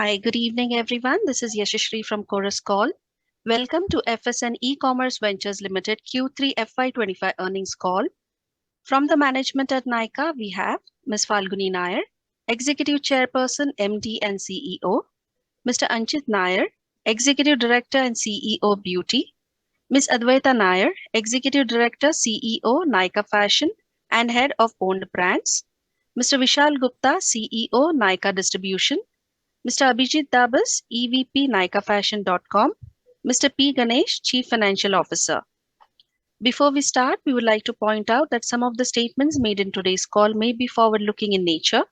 Hi, good evening, everyone. This is Yashashri from Chorus Call. Welcome to FSN E-Commerce Ventures Limited Q3FY25 earnings call. From the management at Nykaa, we have Ms. Falguni Nair, Executive Chairperson, MD and CEO, Mr. Anchit Nair, Executive Director and CEO Beauty, Ms. Advaita Nair, Executive Director, CEO, Nykaa Fashion and Head of Owned Brands, Mr. Vishal Gupta, CEO, Nykaa Distribution, Mr. Abhijit Dabas, EVP, NykaaFashion.com, Mr. P. Ganesh, Chief Financial Officer. Before we start, we would like to point out that some of the statements made in today's call may be forward-looking in nature,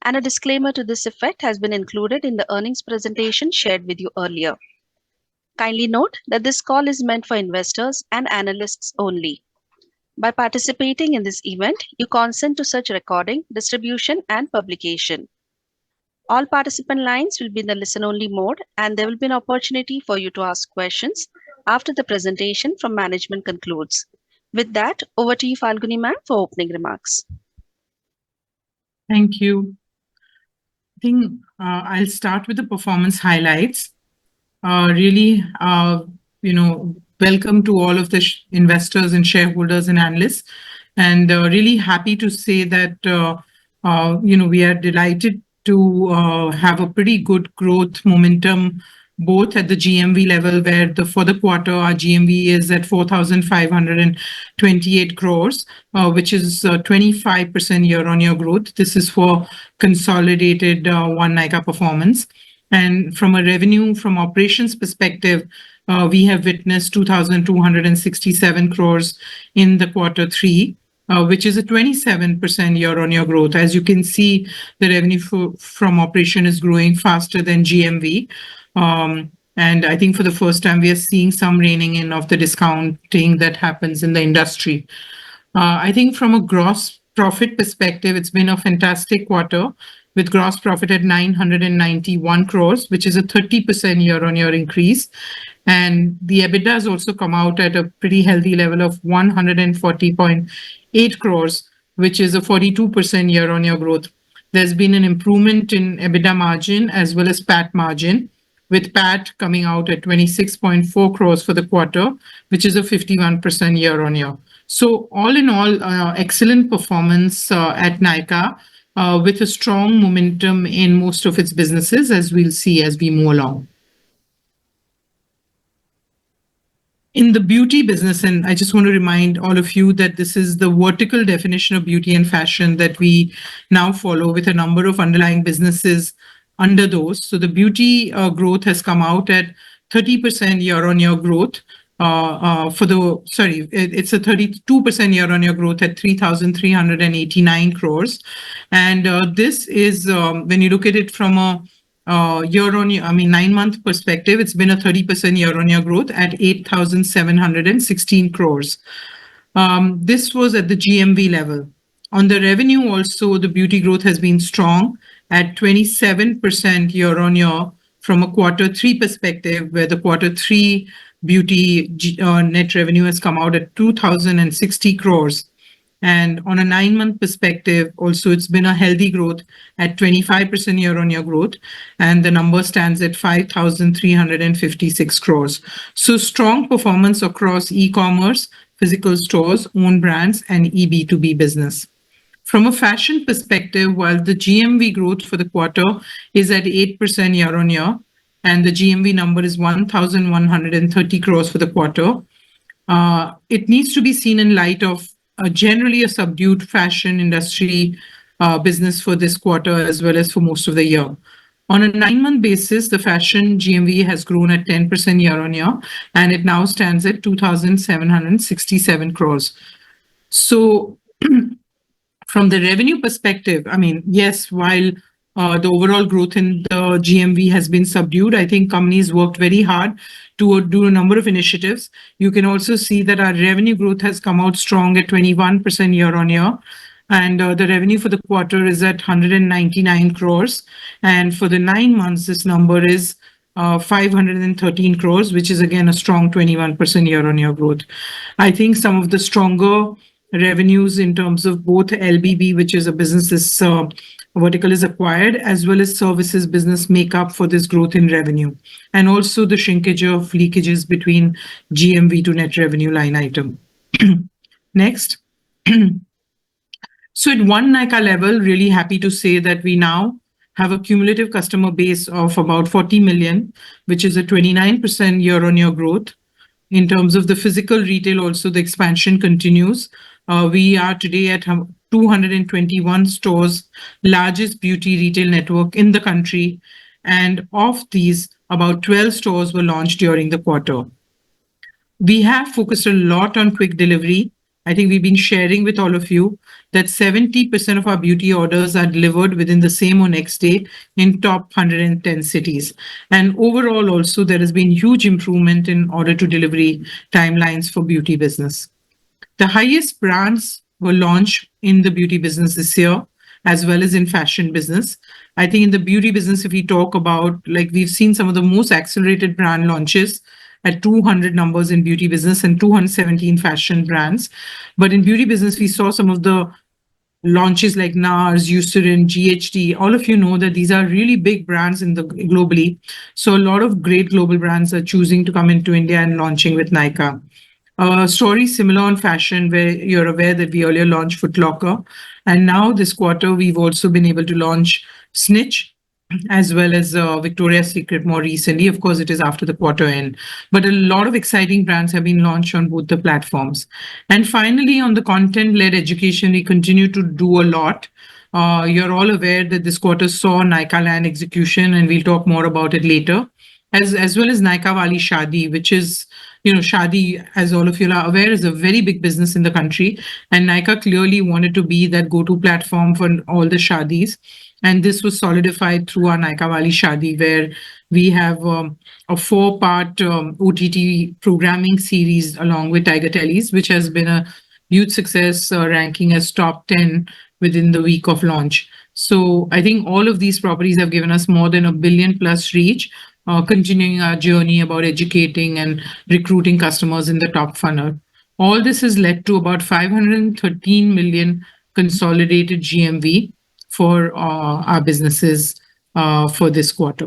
and a disclaimer to this effect has been included in the earnings presentation shared with you earlier. Kindly note that this call is meant for investors and analysts only. By participating in this event, you consent to such recording, distribution, and publication. All participant lines will be in the listen-only mode, and there will be an opportunity for you to ask questions after the presentation from management concludes. With that, over to you, Falguni ma'am, for opening remarks. Thank you. I think I'll start with the performance highlights. Welcome to all of the investors and shareholders and analysts, and really happy to say that we are delighted to have a pretty good growth momentum, both at the GMV level, where for the quarter, our GMV is at 4,528 crores, which is 25% year-on-year growth. This is for consolidated One Nykaa performance. And from a revenue from operations perspective, we have witnessed 2,267 crores in the quarter three, which is a 27% year-on-year growth. As you can see, the revenue from operation is growing faster than GMV. And I think for the first time, we are seeing some reining in of the discounting that happens in the industry. I think from a gross profit perspective, it's been a fantastic quarter with gross profit at 991 crores, which is a 30% year-on-year increase. And the EBITDA has also come out at a pretty healthy level of 140.8 crores, which is a 42% year-on-year growth. There's been an improvement in EBITDA margin as well as PAT margin, with PAT coming out at 26.4 crores for the quarter, which is a 51% year-on-year. So all in all, excellent performance at Nykaa, with a strong momentum in most of its businesses, as we'll see as we move along. In the beauty business, and I just want to remind all of you that this is the vertical definition of beauty and fashion that we now follow, with a number of underlying businesses under those. So the beauty growth has come out at 30% year-on-year growth. It's a 32% year-on-year growth at 3,389 crores. And this is, when you look at it from a year-on-year, 9-month perspective, it's been a 30% year-on-year growth at 8,716 crores. This was at the GMV level. On the revenue also, the beauty growth has been strong at 27% year-on-year from a quarter three perspective, where the quarter three beauty net revenue has come out at 2,060 crores. And on a 9-month perspective, also, it's been a healthy growth at 25% year-on-year growth, and the number stands at 5,356 crores. So strong performance across e-commerce, physical stores, own brands, and eB2B business. From a fashion perspective, while the GMV growth for the quarter is at 8% year-on-year, and the GMV number is 1,130 crores for the quarter, it needs to be seen in light of generally a subdued fashion industry business for this quarter, as well as for most of the year. On a 9-month basis, the fashion GMV has grown at 10% year-on-year, and it now stands at 2,767 crores. So from the revenue perspective, yes, while the overall growth in the GMV has been subdued, I think companies worked very hard to do a number of initiatives. You can also see that our revenue growth has come out strong at 21% year-on-year. And the revenue for the quarter is at 199 crores. And for the 9 months, this number is 513 crores, which is again a strong 21% year-on-year growth. I think some of the stronger revenues in terms of both LBB, which is a business vertical is acquired, as well as services business make up for this growth in revenue, and also the shrinkage of leakages between GMV to net revenue line item. Next. So at one Nykaa level, really happy to say that we now have a cumulative customer base of about 40 million, which is a 29% year-on-year growth. In terms of the physical retail, also the expansion continues. We are today at 221 stores, largest beauty retail network in the country. And of these, about 12 stores were launched during the quarter. We have focused a lot on quick delivery. I think we've been sharing with all of you that 70% of our beauty orders are delivered within the same or next day in top 110 cities. And overall, also, there has been huge improvement in order to delivery timelines for beauty business. The highest brands were launched in the beauty business this year, as well as in fashion business. I think in the beauty business, if we talk about, like, we've seen some of the most accelerated brand launches at 200 numbers in beauty business and 217 fashion brands. But in beauty business, we saw some of the launches like NARS, Eucerin, GHD. All of you know that these are really big brands in the globally. So a lot of great global brands are choosing to come into India and launching with Nykaa. Story similar on fashion, where you're aware that we earlier launched Foot Locker. And now this quarter, we've also been able to launch Snitch, as well as Victoria's Secret more recently. Of course, it is after the quarter end. But a lot of exciting brands have been launched on both the platforms. And finally, on the content-led education, we continue to do a lot. You're all aware that this quarter saw Nykaa Land execution, and we'll talk more about it later, as well as Nykaa Wali Shadi, which is, Shadi, as all of you are aware, is a very big business in the country. And Nykaa clearly wanted to be that go-to platform for all the Shadis. And this was solidified through our Nykaa Wali Shadi, where we have a 4-part OTT programming series along with Tiger Tellies, which has been a huge success, ranking as top 10 within the week of launch. So I think all of these properties have given us more than 1 billion plus reach, continuing our journey about educating and recruiting customers in the top funnel. All this has led to about 513 million consolidated GMV for our businesses for this quarter.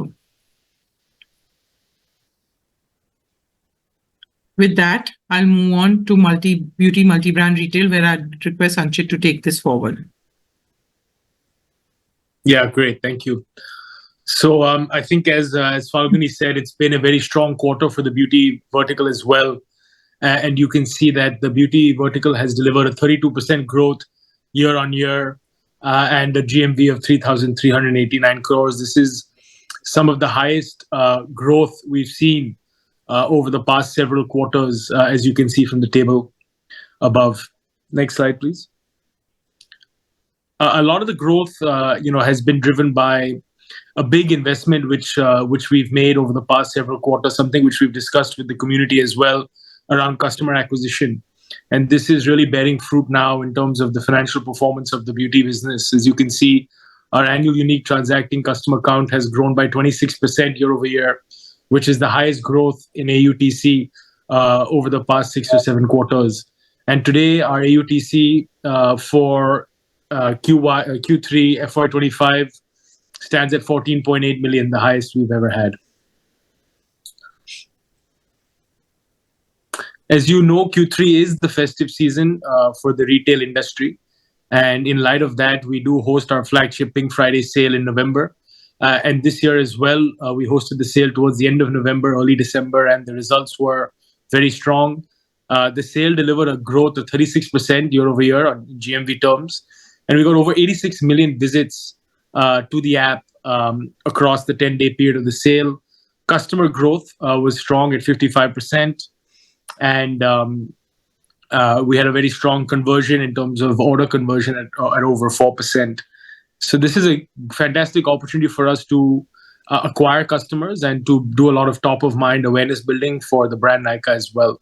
With that, I'll move on to beauty multi-brand retail, where I'd request Anchit to take this forward. Yeah, great. Thank you. So I think as Falguni said, it's been a very strong quarter for the beauty vertical as well. And you can see that the beauty vertical has delivered a 32% growth year on year and a GMV of 3,389 crores. This is some of the highest growth we've seen over the past several quarters, as you can see from the table above. Next slide, please. A lot of the growth, has been driven by a big investment which we've made over the past several quarters, something which we've discussed with the community as well around customer acquisition. And this is really bearing fruit now in terms of the financial performance of the beauty business. As you can see, our annual unique transacting customer count has grown by 26% year over year, which is the highest growth in AUTC over the past 6 or 7 quarters. And today, our AUTC for Q3 FY25 stands at 14.8 million, the highest we've ever had. As you know, Q3 is the festive season for the retail industry. And in light of that, we do host our flagship Pink Friday sale in November. And this year as well, we hosted the sale towards the end of November, early December, and the results were very strong. The sale delivered a growth of 36% year over year on GMV terms. And we got over 86 million visits to the app across the 10-day period of the sale. Customer growth was strong at 55%. And we had a very strong conversion in terms of order conversion at over 4%. So this is a fantastic opportunity for us to acquire customers and to do a lot of top-of-mind awareness building for the brand Nykaa as well.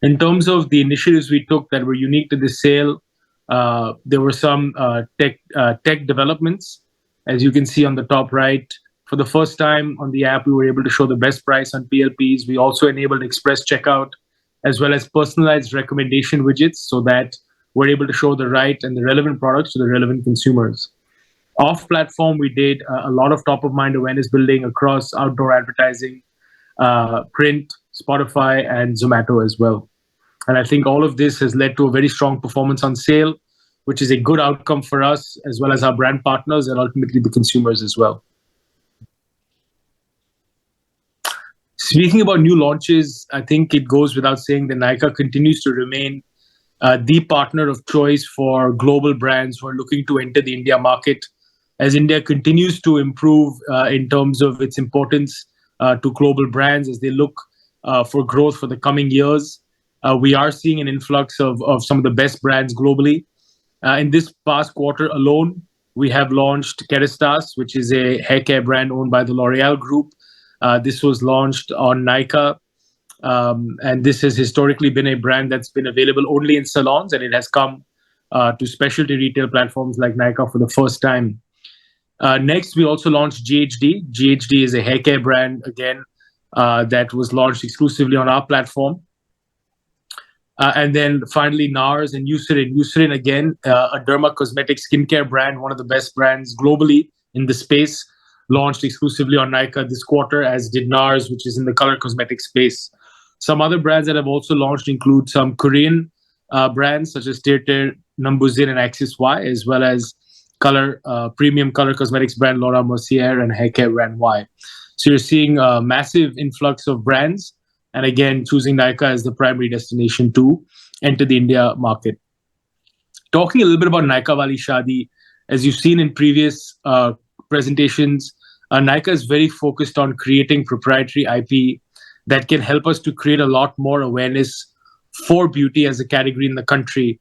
In terms of the initiatives we took that were unique to this sale, there were some tech developments. As you can see on the top right, for the first time on the app, we were able to show the best price on PLPs. We also enabled express checkout, as well as personalized recommendation widgets, so that we're able to show the right and the relevant products to the relevant consumers. Off platform, we did a lot of top of mind awareness building across outdoor advertising, print, Spotify, and Zomato as well. And I think all of this has led to a very strong performance on sale, which is a good outcome for us as well as our brand partners and ultimately the consumers as well. Speaking about new launches, I think it goes without saying that Nykaa continues to remain the partner of choice for global brands who are looking to enter the India market. As India continues to improve in terms of its importance to global brands as they look for growth for the coming years, we are seeing an influx of some of the best brands globally. In this past quarter alone, we have launched Kerastase, which is a hair care brand owned by the L'Oreal Group. This was launched on Nykaa, and this has historically been a brand that's been available only in salons, and it has come to specialty retail platforms like Nykaa for the first time. Next, we also launched GHD. GHD is a hair care brand, again, that was launched exclusively on our platform. And then finally, NARS and Eucerin. Eucerin, again, a derma cosmetic skincare brand, one of the best brands globally in the space, launched exclusively on Nykaa this quarter, as did NARS, which is in the color cosmetic space. Some other brands that have also launched include some Korean brands such as Tirtir, Numbuzin, and Axis Y, as well as premium color cosmetics brand Laura Mercier and hair care brand Y. So you're seeing a massive influx of brands, and again, choosing Nykaa as the primary destination to enter the India market. Talking a little bit about Nykaa Wali Shadi, as you've seen in previous presentations, Nykaa is very focused on creating proprietary IP that can help us to create a lot more awareness for beauty as a category in the country,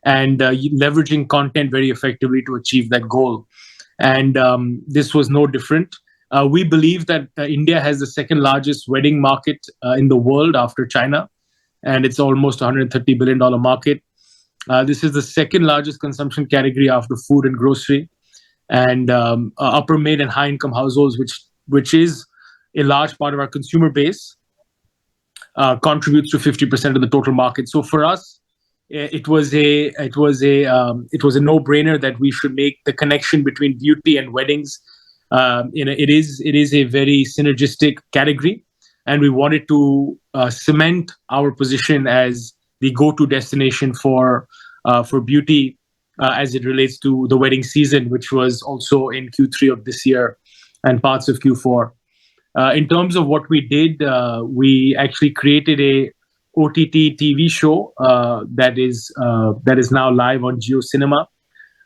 and leveraging content very effectively to achieve that goal. And this was no different. We believe that India has the second largest wedding market in the world after China, and it's almost $130 billion market. This is the second largest consumption category after food and grocery, and upper mid and high income households, which is a large part of our consumer base, contributes to 50% of the total market. So for us, it was a no-brainer that we should make the connection between beauty and weddings. It is a very synergistic category, and we wanted to cement our position as the go-to destination for beauty as it relates to the wedding season, which was also in Q3 of this year and parts of Q4. In terms of what we did, we actually created a OTT TV show that is now live on Jio Cinema.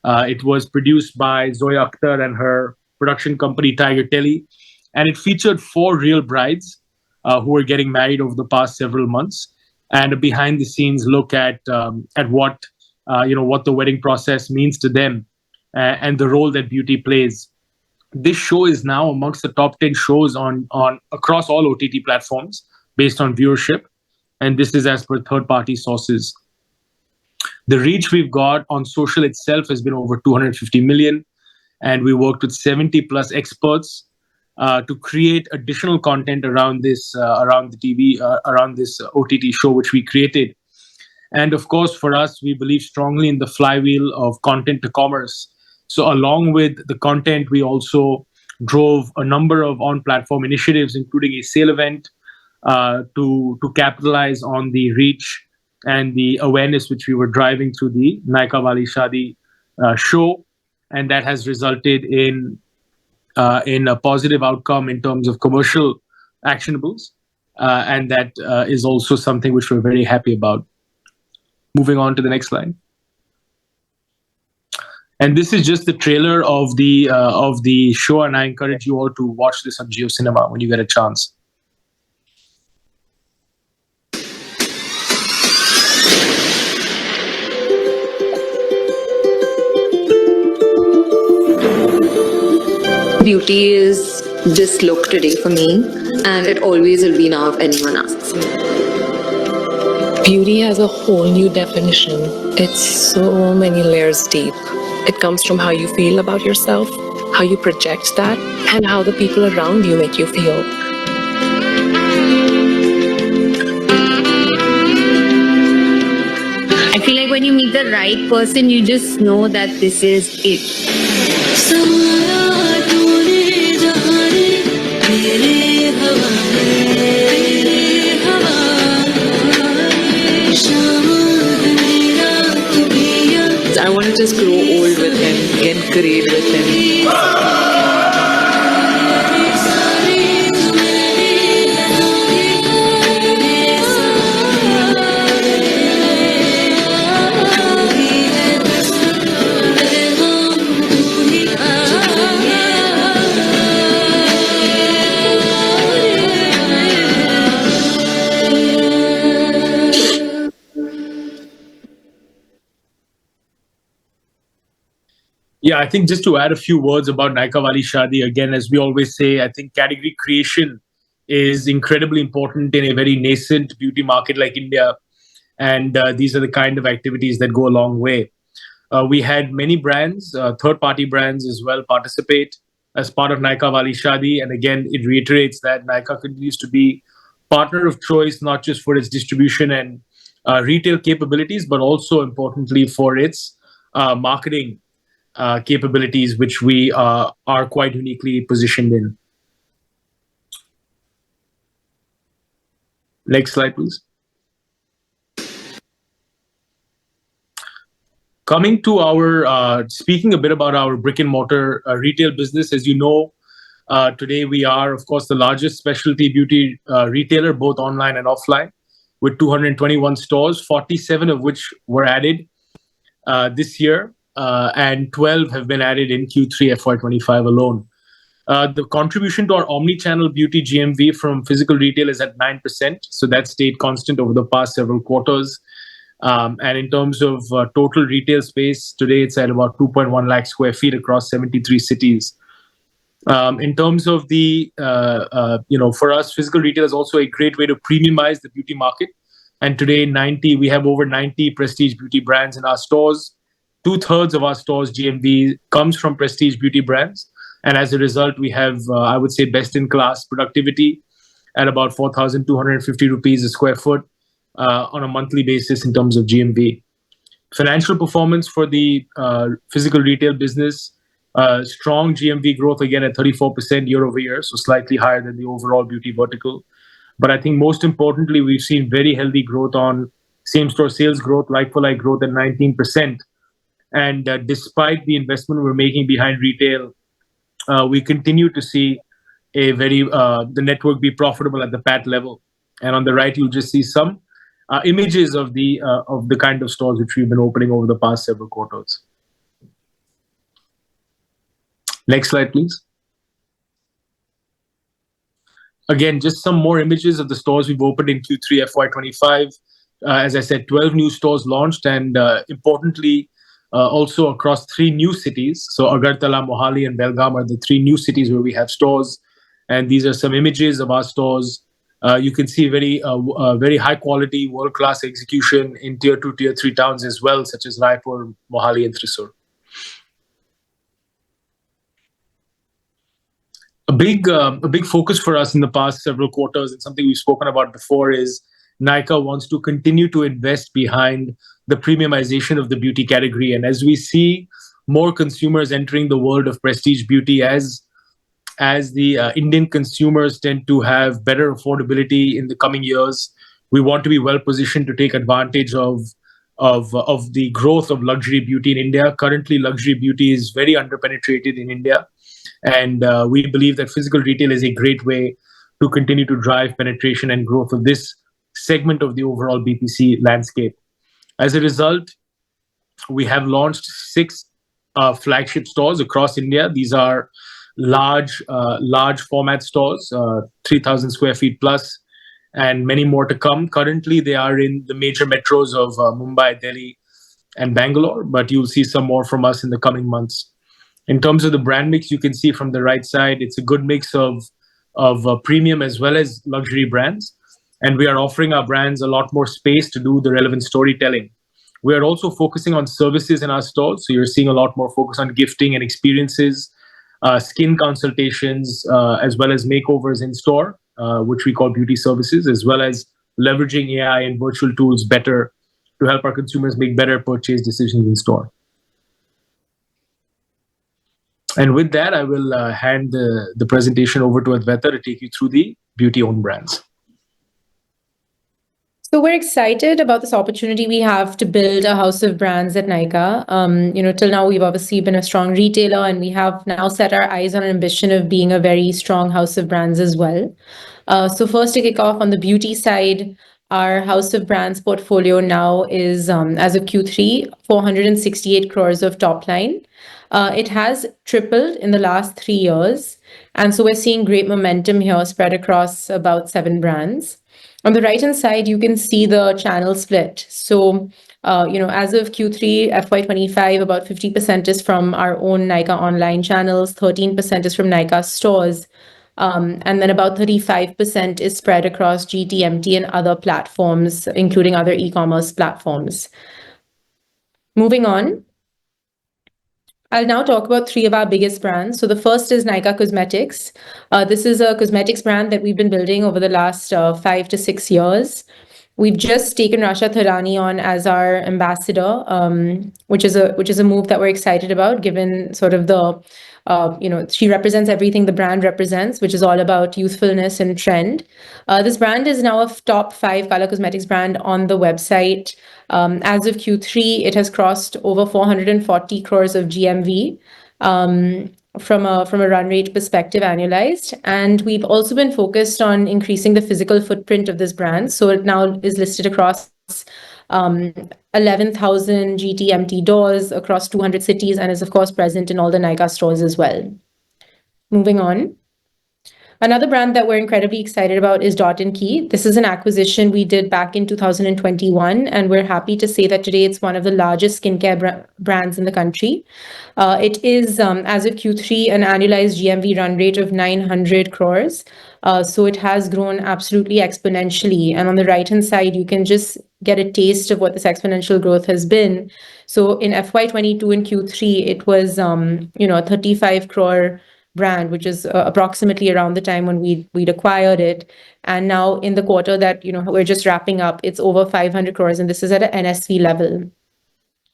It was produced by Zoya Akhtar and her production company Tiger Telly, and it featured 4 real brides who were getting married over the past several months, and a behind-the-scenes look at what the wedding process means to them and the role that beauty plays. This show is now amongst the top 10 shows on across all OTT platforms based on viewership, and this is as per third-party sources. The reach we've got on social itself has been over 250 million, and we worked with 70 plus experts to create additional content around this OTT show which we created. And of course, for us, we believe strongly in the flywheel of content to commerce. So along with the content, we also drove a number of on-platform initiatives, including a sale event to capitalize on the reach and the awareness which we were driving through the Nykaa Wali Shadi show. And that has resulted in a positive outcome in terms of commercial actionables. And that is also something which we're very happy about. Moving on to the next slide. And this is just the trailer of the show, and I encourage you all to watch this on Jio Cinema when you get a chance. Beauty is this look today for me, and it always will be now if anyone asks me. Beauty has a whole new definition. It's so many layers deep. It comes from how you feel about yourself, how you project that, and how the people around you make you feel. I feel like when you meet the right person, you just know that this is it. I want to just grow old with him, get great with him. Yeah, I think just to add a few words about Nykaa Wali Shadi, again, as we always say, I think category creation is incredibly important in a very nascent beauty market like India. And these are the kind of activities that go a long way. We had many brands, third-party brands as well, participate as part of Nykaa Wali Shadi. And again, it reiterates that Nykaa continues to be partner of choice, not just for its distribution and retail capabilities, but also importantly for its marketing capabilities, which we are quite uniquely positioned in. Next slide, please. Coming to our, speaking a bit about our brick and mortar retail business, as you know, today we are, of course, the largest specialty beauty retailer, both online and offline, with 221 stores, 47 of which were added this year, and 12 have been added in Q3 FY25 alone. The contribution to our omni-channel beauty GMV from physical retail is at 9%, so that stayed constant over the past several quarters. And in terms of total retail space, today it's at about 2.1 lakh square feet across 73 cities. In terms of the, for us, physical retail is also a great way to premiumize the beauty market. And today, we have over 90 prestige beauty brands in our stores. 2/3 of our stores GMV comes from prestige beauty brands. And as a result, we have, I would say, best-in-class productivity at about 4,250 rupees a square foot on a monthly basis in terms of GMV. Financial performance for the physical retail business, strong GMV growth again at 34% year over year, so slightly higher than the overall beauty vertical. But I think most importantly, we've seen very healthy growth on same-store sales growth, like-for-like growth at 19%. And despite the investment we're making behind retail, we continue to see the network be profitable at the PAT level. And on the right, you'll just see some images of the kind of stores which we've been opening over the past several quarters. Next slide, please. Again, just some more images of the stores we've opened in Q3 FY25. As I said, 12 new stores launched, and importantly, also across 3 new cities. So Agartala, Mohali, and Belgaum are the 3 new cities where we have stores. And these are some images of our stores. You can see very high quality, world-class execution in tier 2, tier 3 towns as well, such as Raipur, Mohali, and Thrissur. A big focus for us in the past several quarters, and something we've spoken about before, is Nykaa wants to continue to invest behind the premiumization of the beauty category. And as we see more consumers entering the world of prestige beauty, as the Indian consumers tend to have better affordability in the coming years, we want to be well positioned to take advantage of the growth of luxury beauty in India. Currently, luxury beauty is very underpenetrated in India. And we believe that physical retail is a great way to continue to drive penetration and growth of this segment of the overall BPC landscape. As a result, we have launched 6 flagship stores across India. These are large format stores, 3,000 square feet plus, and many more to come. Currently, they are in the major metros of Mumbai, Delhi, and Bangalore, but you'll see some more from us in the coming months. In terms of the brand mix, you can see from the right side, it's a good mix of premium as well as luxury brands. And we are offering our brands a lot more space to do the relevant storytelling. We are also focusing on services in our stores. So you're seeing a lot more focus on gifting and experiences, skin consultations, as well as makeovers in store, which we call beauty services, as well as leveraging AI and virtual tools better to help our consumers make better purchase decisions in store. And with that, I will hand the presentation over to Advaita to take you through the beauty-owned brands. So we're excited about this opportunity we have to build a house of brands at Nykaa. Till now we've obviously been a strong retailer, and we have now set our eyes on an ambition of being a very strong house of brands as well. So first, to kick off on the beauty side, our house of brands portfolio now is, as of Q3, 468 crores of top line. It has tripled in the last 3 years, and so we're seeing great momentum here spread across about 7 brands. On the right-hand side, you can see the channel split. So, as of Q3 FY25, about 50% is from our own Nykaa online channels, 13% is from Nykaa stores, and then about 35% is spread across GTMT and other platforms, including other e-commerce platforms. Moving on, I'll now talk about 3 of our biggest brands. So the first is Nykaa Cosmetics. This is a cosmetics brand that we've been building over the last 5 to 6 years. We've just taken Rasha Tharani on as our ambassador, which is a move that we're excited about, given sort of the she represents everything the brand represents, which is all about youthfulness and trend. This brand is now a top 5 color cosmetics brand on the website. As of Q3, it has crossed over 440 crores of GMV. From a run rate perspective, annualized. And we've also been focused on increasing the physical footprint of this brand. So it now is listed across 11,000 GTMT doors across 200 cities, and is of course present in all the Nykaa stores as well. Moving on. Another brand that we're incredibly excited about is Dot & Key. This is an acquisition we did back in 2021, and we're happy to say that today it's one of the largest skincare brands in the country. It is, as of Q3, an annualized GMV run rate of 900 crores. So it has grown absolutely exponentially. And on the right-hand side, you can just get a taste of what this exponential growth has been. So in FY22 and Q3, it was, a 35 crore brand, which is approximately around the time when we'd acquired it. And now in the quarter that we're just wrapping up, it's over 500 crores, and this is at an NSV level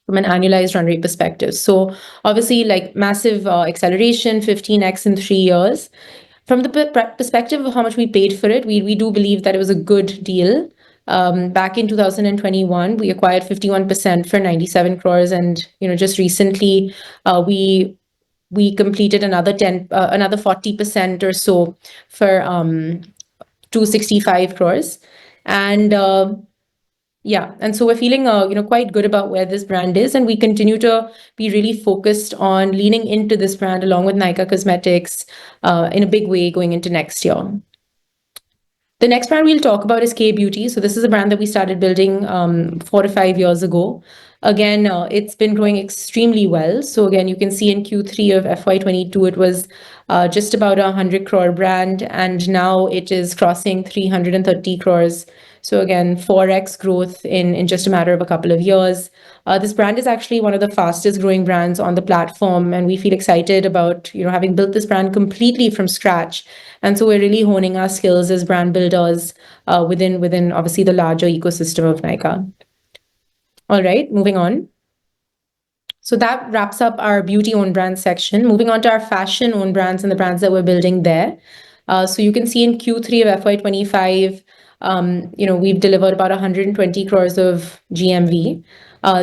from an annualized run rate perspective. So obviously, like, massive acceleration, 15x in 3 years. From the perspective of how much we paid for it, we do believe that it was a good deal. Back in 2021, we acquired 51% for 97 crores, and just recently we completed another 40% or so for 265 crores. And and so we're feeling quite good about where this brand is, and we continue to be really focused on leaning into this brand along with Nykaa Cosmetics in a big way going into next year. The next brand we'll talk about is K Beauty. So this is a brand that we started building 4 to 5 years ago. Again, it's been growing extremely well. So again, you can see in Q3 of FY22, it was just about 100 crore brand, and now it is crossing 330 crores. So again, 4x growth in just a matter of a couple of years. This brand is actually one of the fastest growing brands on the platform, and we feel excited about having built this brand completely from scratch. And so we're really honing our skills as brand builders within obviously the larger ecosystem of Nykaa. All right, moving on. So that wraps up our beauty owned brand section. Moving on to our fashion owned brands and the brands that we're building there. So you can see in Q3 of FY25, we've delivered about 120 crores of GMV.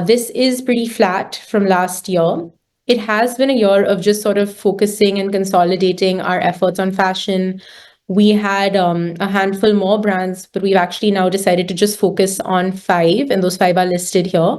This is pretty flat from last year. It has been a year of just sort of focusing and consolidating our efforts on fashion. We had a handful more brands, but we've actually now decided to just focus on 5, and those 5 are listed here.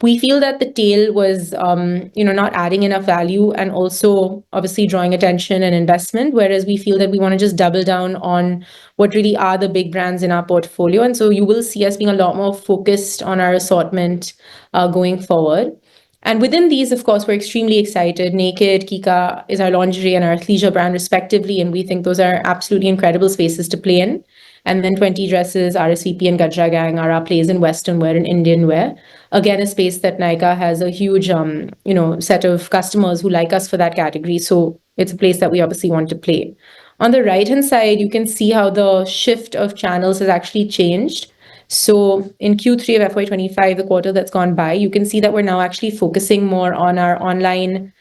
We feel that the tail was, not adding enough value, and also obviously drawing attention and investment, whereas we feel that we want to just double down on what really are the big brands in our portfolio. And so you will see us being a lot more focused on our assortment going forward. And within these, of course, we're extremely excited. Naked, Kika is our lingerie and our athleisure brand respectively, and we think those are absolutely incredible spaces to play in. And then 20 Dresses, RSVP and Gajra Gang are our plays in Western wear and Indian wear. Again, a space that Nykaa has a huge, set of customers who like us for that category. So it's a place that we obviously want to play. On the right-hand side, you can see how the shift of channels has actually changed. So in Q3 of FY25, the quarter that's gone by, you can see that we're now actually focusing more on our online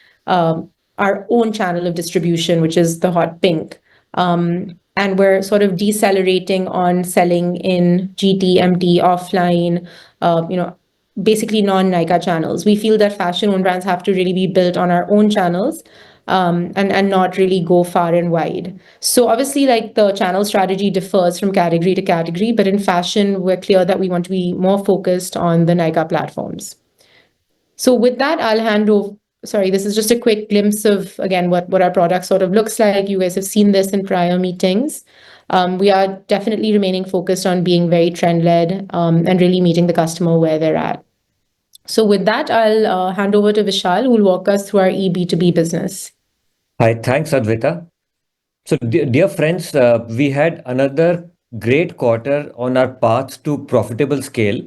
our own channel of distribution, which is the hot pink. And we're sort of decelerating on selling in GT, MT, offline, basically non-Nykaa channels. We feel that fashion-owned brands have to really be built on our own channels, and not really go far and wide. So obviously, like, the channel strategy differs from category to category, but in fashion, we're clear that we want to be more focused on the Nykaa platforms. So with that, I'll hand over. Sorry, this is just a quick glimpse of, again, what our product sort of looks like. You guys have seen this in prior meetings. We are definitely remaining focused on being very trend-led, and really meeting the customer where they're at. So with that, I'll hand over to Vishal, who will walk us through our eB2B business. Hi, thanks, Advaita. So, dear friends, we had another great quarter on our path to profitable scale.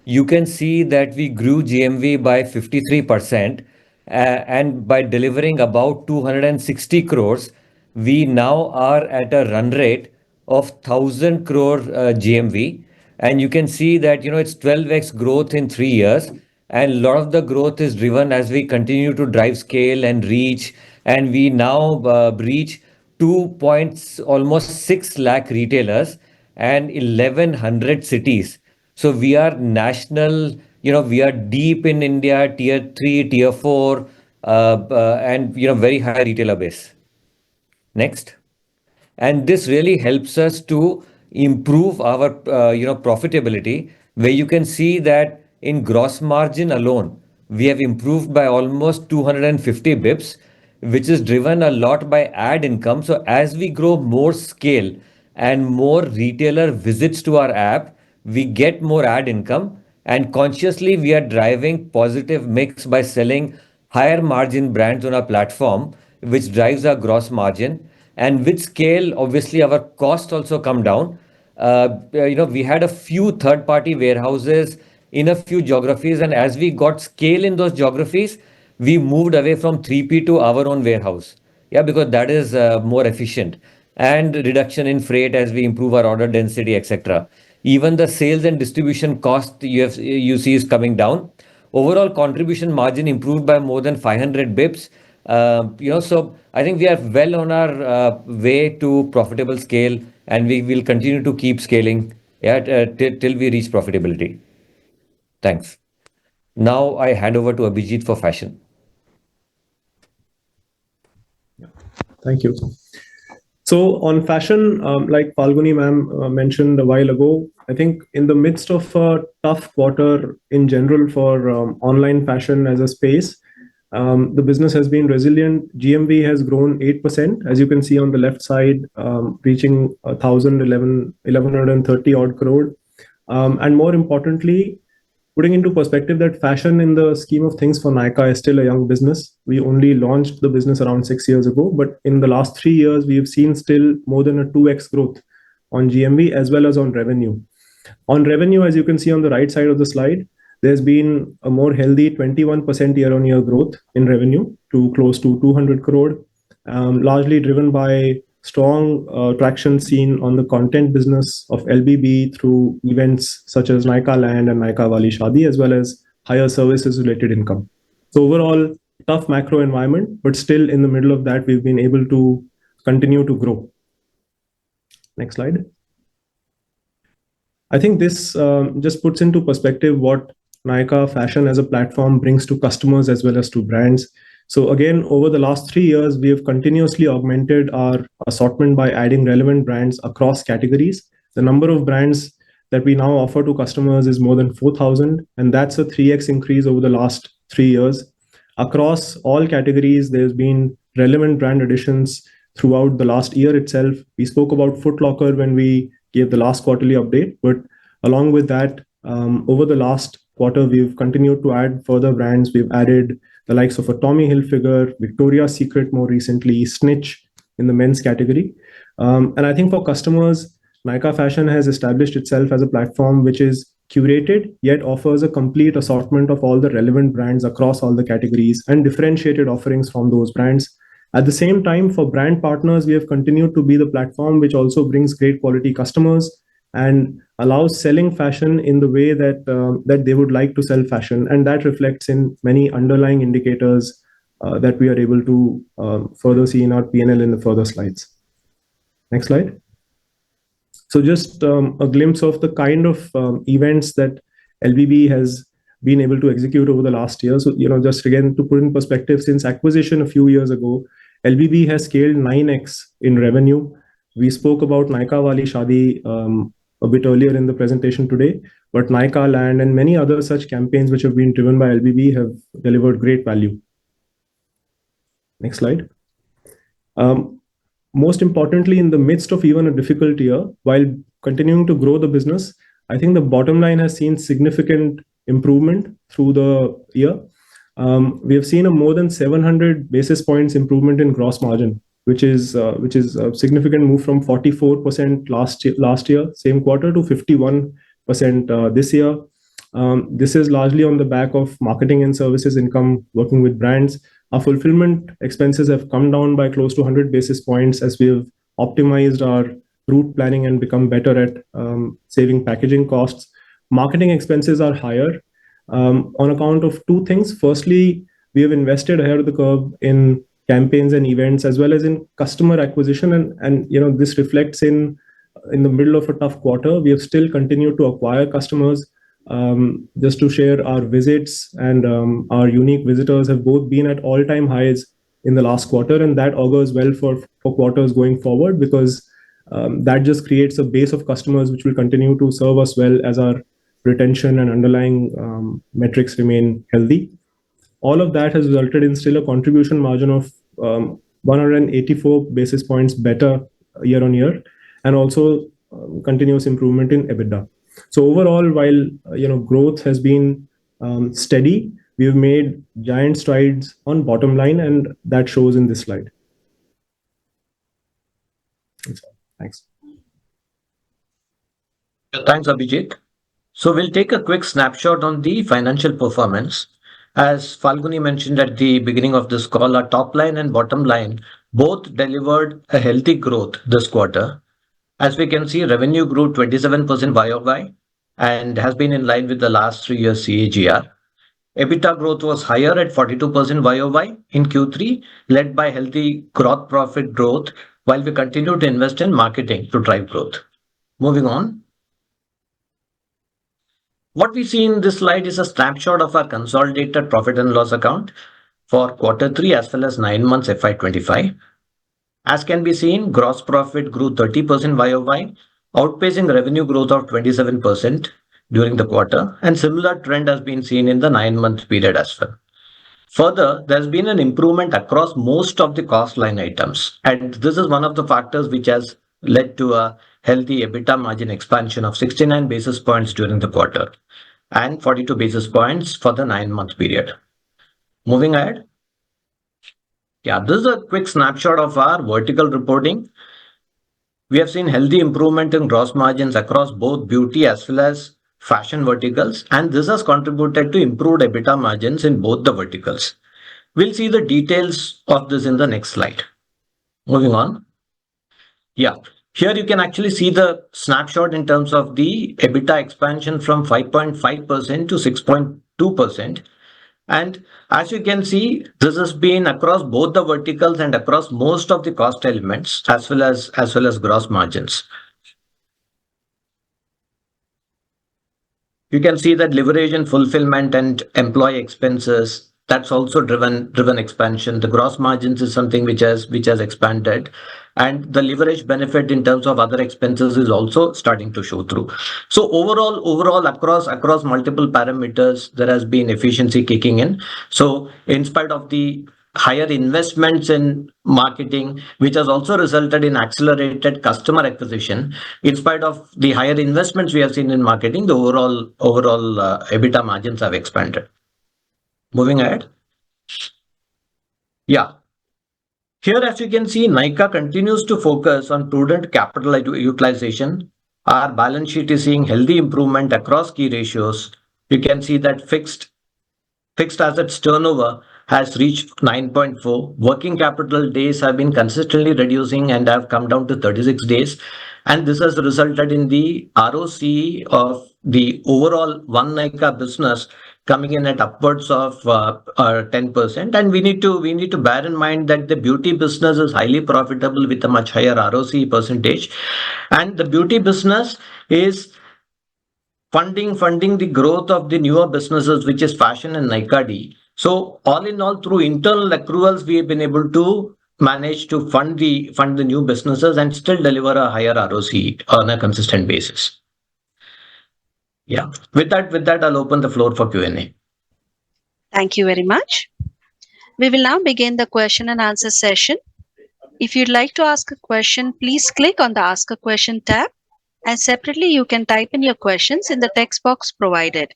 You can see that we grew GMV by 53%, and by delivering about 260 crores, we now are at a run rate of 1000 crore GMV. And you can see that, it's 12x growth in 3 years. And a lot of the growth is driven as we continue to drive scale and reach. And we now reach almost 6 lakh retailers and 1100 cities. So we are national, we are deep in India, tier 3, tier 4, and, very high retailer base. Next. And this really helps us to improve our profitability, where you can see that in gross margin alone we have improved by almost 250 bips, which is driven a lot by ad income. So as we grow more scale and more retailer visits to our app, we get more ad income, and consciously we are driving positive mix by selling higher margin brands on our platform, which drives our gross margin. And with scale, obviously, our costs also come down. We had a few third-party warehouses in a few geographies, and as we got scale in those geographies, we moved away from 3P to our own warehouse. Yeah, because that is more efficient. And reduction in freight as we improve our order density, etc. Even the sales and distribution cost you see is coming down. Overall contribution margin improved by more than 500 bips. So I think we are well on our way to profitable scale, and we will continue to keep scaling, till we reach profitability. Thanks. Now I hand over to Abhijit for fashion. Thank you. So on fashion, like Falguni ma'am mentioned a while ago, I think in the midst of a tough quarter in general for online fashion as a space, the business has been resilient. GMV has grown 8%, as you can see on the left side, reaching 1130 odd crore. And more importantly, putting into perspective that fashion in the scheme of things for Nykaa is still a young business. We only launched the business around 6 years ago, but in the last 3 years, we have seen still more than a 2x growth on GMV as well as on revenue. On revenue, as you can see on the right side of the slide, there's been a more healthy 21% year-on-year growth in revenue to close to 200 crore, largely driven by strong traction seen on the content business of LBB through events such as Nykaa Land and Nykaa Wali Shadi, as well as higher services related income. So overall, tough macro environment, but still in the middle of that, we've been able to continue to grow. Next slide. I think this just puts into perspective what Nykaa Fashion as a platform brings to customers as well as to brands. So again, over the last 3 years, we have continuously augmented our assortment by adding relevant brands across categories. The number of brands that we now offer to customers is more than 4,000, and that's a 3x increase over the last 3 years. Across all categories, there's been relevant brand additions throughout the last year itself. We spoke about Foot Locker when we gave the last quarterly update, but along with that, over the last quarter, we've continued to add further brands. We've added the likes of a Tommy Hilfiger, Victoria's Secret more recently, Snitch in the men's category. And I think for customers, Nykaa Fashion has established itself as a platform which is curated, yet offers a complete assortment of all the relevant brands across all the categories and differentiated offerings from those brands. At the same time, for brand partners, we have continued to be the platform which also brings great quality customers and allows selling fashion in the way that that they would like to sell fashion, and that reflects in many underlying indicators that we are able to further see in our P&L in the further slides. Next slide. So just a glimpse of the kind of events that LBB has been able to execute over the last year. So, just again to put in perspective, since acquisition a few years ago, LBB has scaled 9x in revenue. We spoke about Nykaa Wali Shadi a bit earlier in the presentation today, but Nykaa Land and many other such campaigns which have been driven by LBB have delivered great value. Next slide. Most importantly, in the midst of even a difficult year, while continuing to grow the business, I think the bottom line has seen significant improvement through the year. We have seen a more than 700 basis points improvement in gross margin, which is a significant move from 44% last year, same quarter, to 51% this year. This is largely on the back of marketing and services income working with brands. Our fulfillment expenses have come down by close to 100 basis points as we have optimized our route planning and become better at saving packaging costs. Marketing expenses are higher on account of two things. Firstly, we have invested ahead of the curve in campaigns and events as well as in customer acquisition, and this reflects in the middle of a tough quarter. We have still continued to acquire customers. Just to share, our visits and our unique visitors have both been at all-time highs in the last quarter, and that augurs well for quarters going forward, because that just creates a base of customers which will continue to serve us well as our retention and underlying metrics remain healthy. All of that has resulted in still a contribution margin of 184 basis points better year on year, and also continuous improvement in EBITDA. So overall, while growth has been steady, we have made giant strides on bottom line, and that shows in this slide. Thanks. Thanks, Abhijit. So we'll take a quick snapshot on the financial performance. As Falguni mentioned at the beginning of this call, our top line and bottom line both delivered a healthy growth this quarter. As we can see, revenue grew 27% YOY and has been in line with the last 3 years CAGR. EBITDA growth was higher at 42% YOY in Q3, led by healthy gross profit growth, while we continue to invest in marketing to drive growth. Moving on. What we see in this slide is a snapshot of our consolidated profit and loss account for Q3 as well as 9 months FY25. As can be seen, gross profit grew 30% YOY, outpacing revenue growth of 27% during the quarter, and similar trend has been seen in the 9-month period as well. Further, there's been an improvement across most of the cost line items, and this is one of the factors which has led to a healthy EBITDA margin expansion of 69 basis points during the quarter and 42 basis points for the 9-month period. Moving ahead. Yeah, this is a quick snapshot of our vertical reporting. We have seen healthy improvement in gross margins across both beauty as well as fashion verticals, and this has contributed to improved EBITDA margins in both the verticals. We'll see the details of this in the next slide. Moving on. Yeah, here you can actually see the snapshot in terms of the EBITDA expansion from 5.5% to 6.2%. And as you can see, this has been across both the verticals and across most of the cost elements as well as gross margins. You can see that leverage in fulfillment and employee expenses, that's also driven expansion. The gross margins is something which has expanded, and the leverage benefit in terms of other expenses is also starting to show through. So overall across multiple parameters, there has been efficiency kicking in. So in spite of the higher investments in marketing, which has also resulted in accelerated customer acquisition, in spite of the higher investments we have seen in marketing, the overall EBITDA margins have expanded. Moving ahead. Yeah. Here, as you can see, Nykaa continues to focus on prudent capital utilization. Our balance sheet is seeing healthy improvement across key ratios. You can see that fixed assets turnover has reached 9.4. Working capital days have been consistently reducing and have come down to 36 days. And this has resulted in the ROCE of the overall One Nykaa business coming in at upwards of 10%. And we need to bear in mind that the beauty business is highly profitable with a much higher ROC percentage, and the beauty business is funding the growth of the newer businesses, which is fashion and Nykaa D. So all in all, through internal accruals, we have been able to manage to fund the new businesses and still deliver a higher ROC on a consistent basis. Yeah. With that, I'll open the floor for Q&A. Thank you very much. We will now begin the question and answer session. If you'd like to ask a question, please click on the Ask a Question tab, and separately you can type in your questions in the text box provided.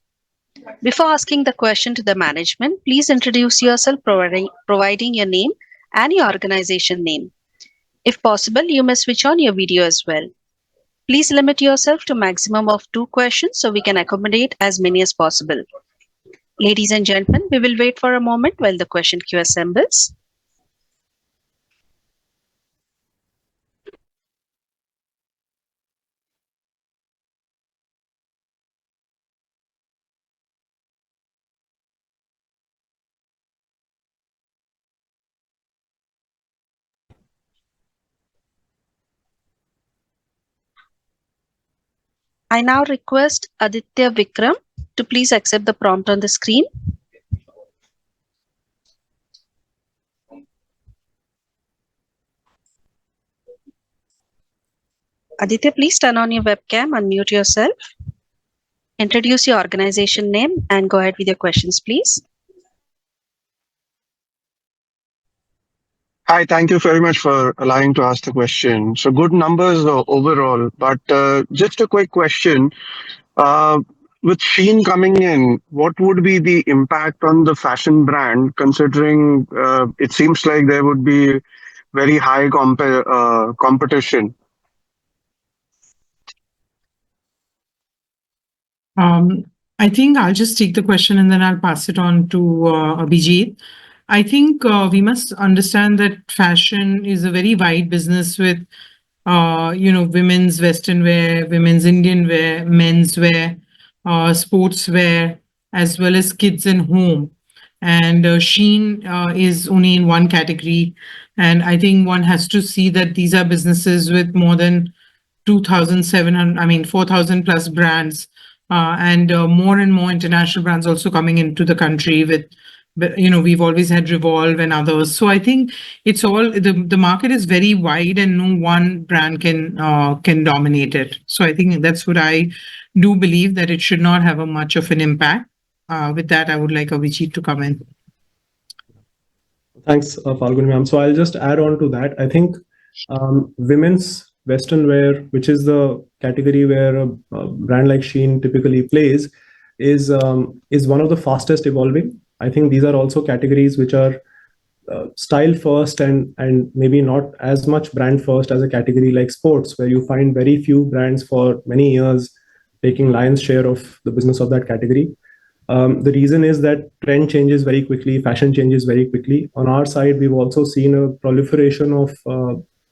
Before asking the question to the management, please introduce yourself, providing your name and your organization name. If possible, you may switch on your video as well. Please limit yourself to maximum of 2 questions so we can accommodate as many as possible. Ladies and gentlemen, we will wait for a moment while the question queue assembles. I now request Aditya Vikram to please accept the prompt on the screen. Aditya, please turn on your webcam, unmute yourself, introduce your organization name, and go ahead with your questions, please. Hi, thank you very much for allowing to ask the question. So good numbers overall, but just a quick question. With Shein coming in, what would be the impact on the fashion brand, considering it seems like there would be very high competition? I think I'll just take the question and then I'll pass it on to Abhijit. I think we must understand that fashion is a very wide business with, women's Western wear, women's Indian wear, men's wear, sports wear, as well as kids and home. And Shein is only in one category. And I think one has to see that these are businesses with more than 4,000 plus brands, and more and more international brands also coming into the country with, we've always had Revolve and others. So I think it's all, the market is very wide and no one brand can dominate it. So I think that's what I do believe, that it should not have a much of an impact. With that, I would like Abhijit to come in. Thanks, Falguni ma'am. So I'll just add on to that. I think women's Western wear, which is the category where a brand like Shein typically plays, is one of the fastest evolving. I think these are also categories which are style first and maybe not as much brand first as a category like sports, where you find very few brands for many years taking lion's share of the business of that category. The reason is that trend changes very quickly, fashion changes very quickly. On our side, we've also seen a proliferation of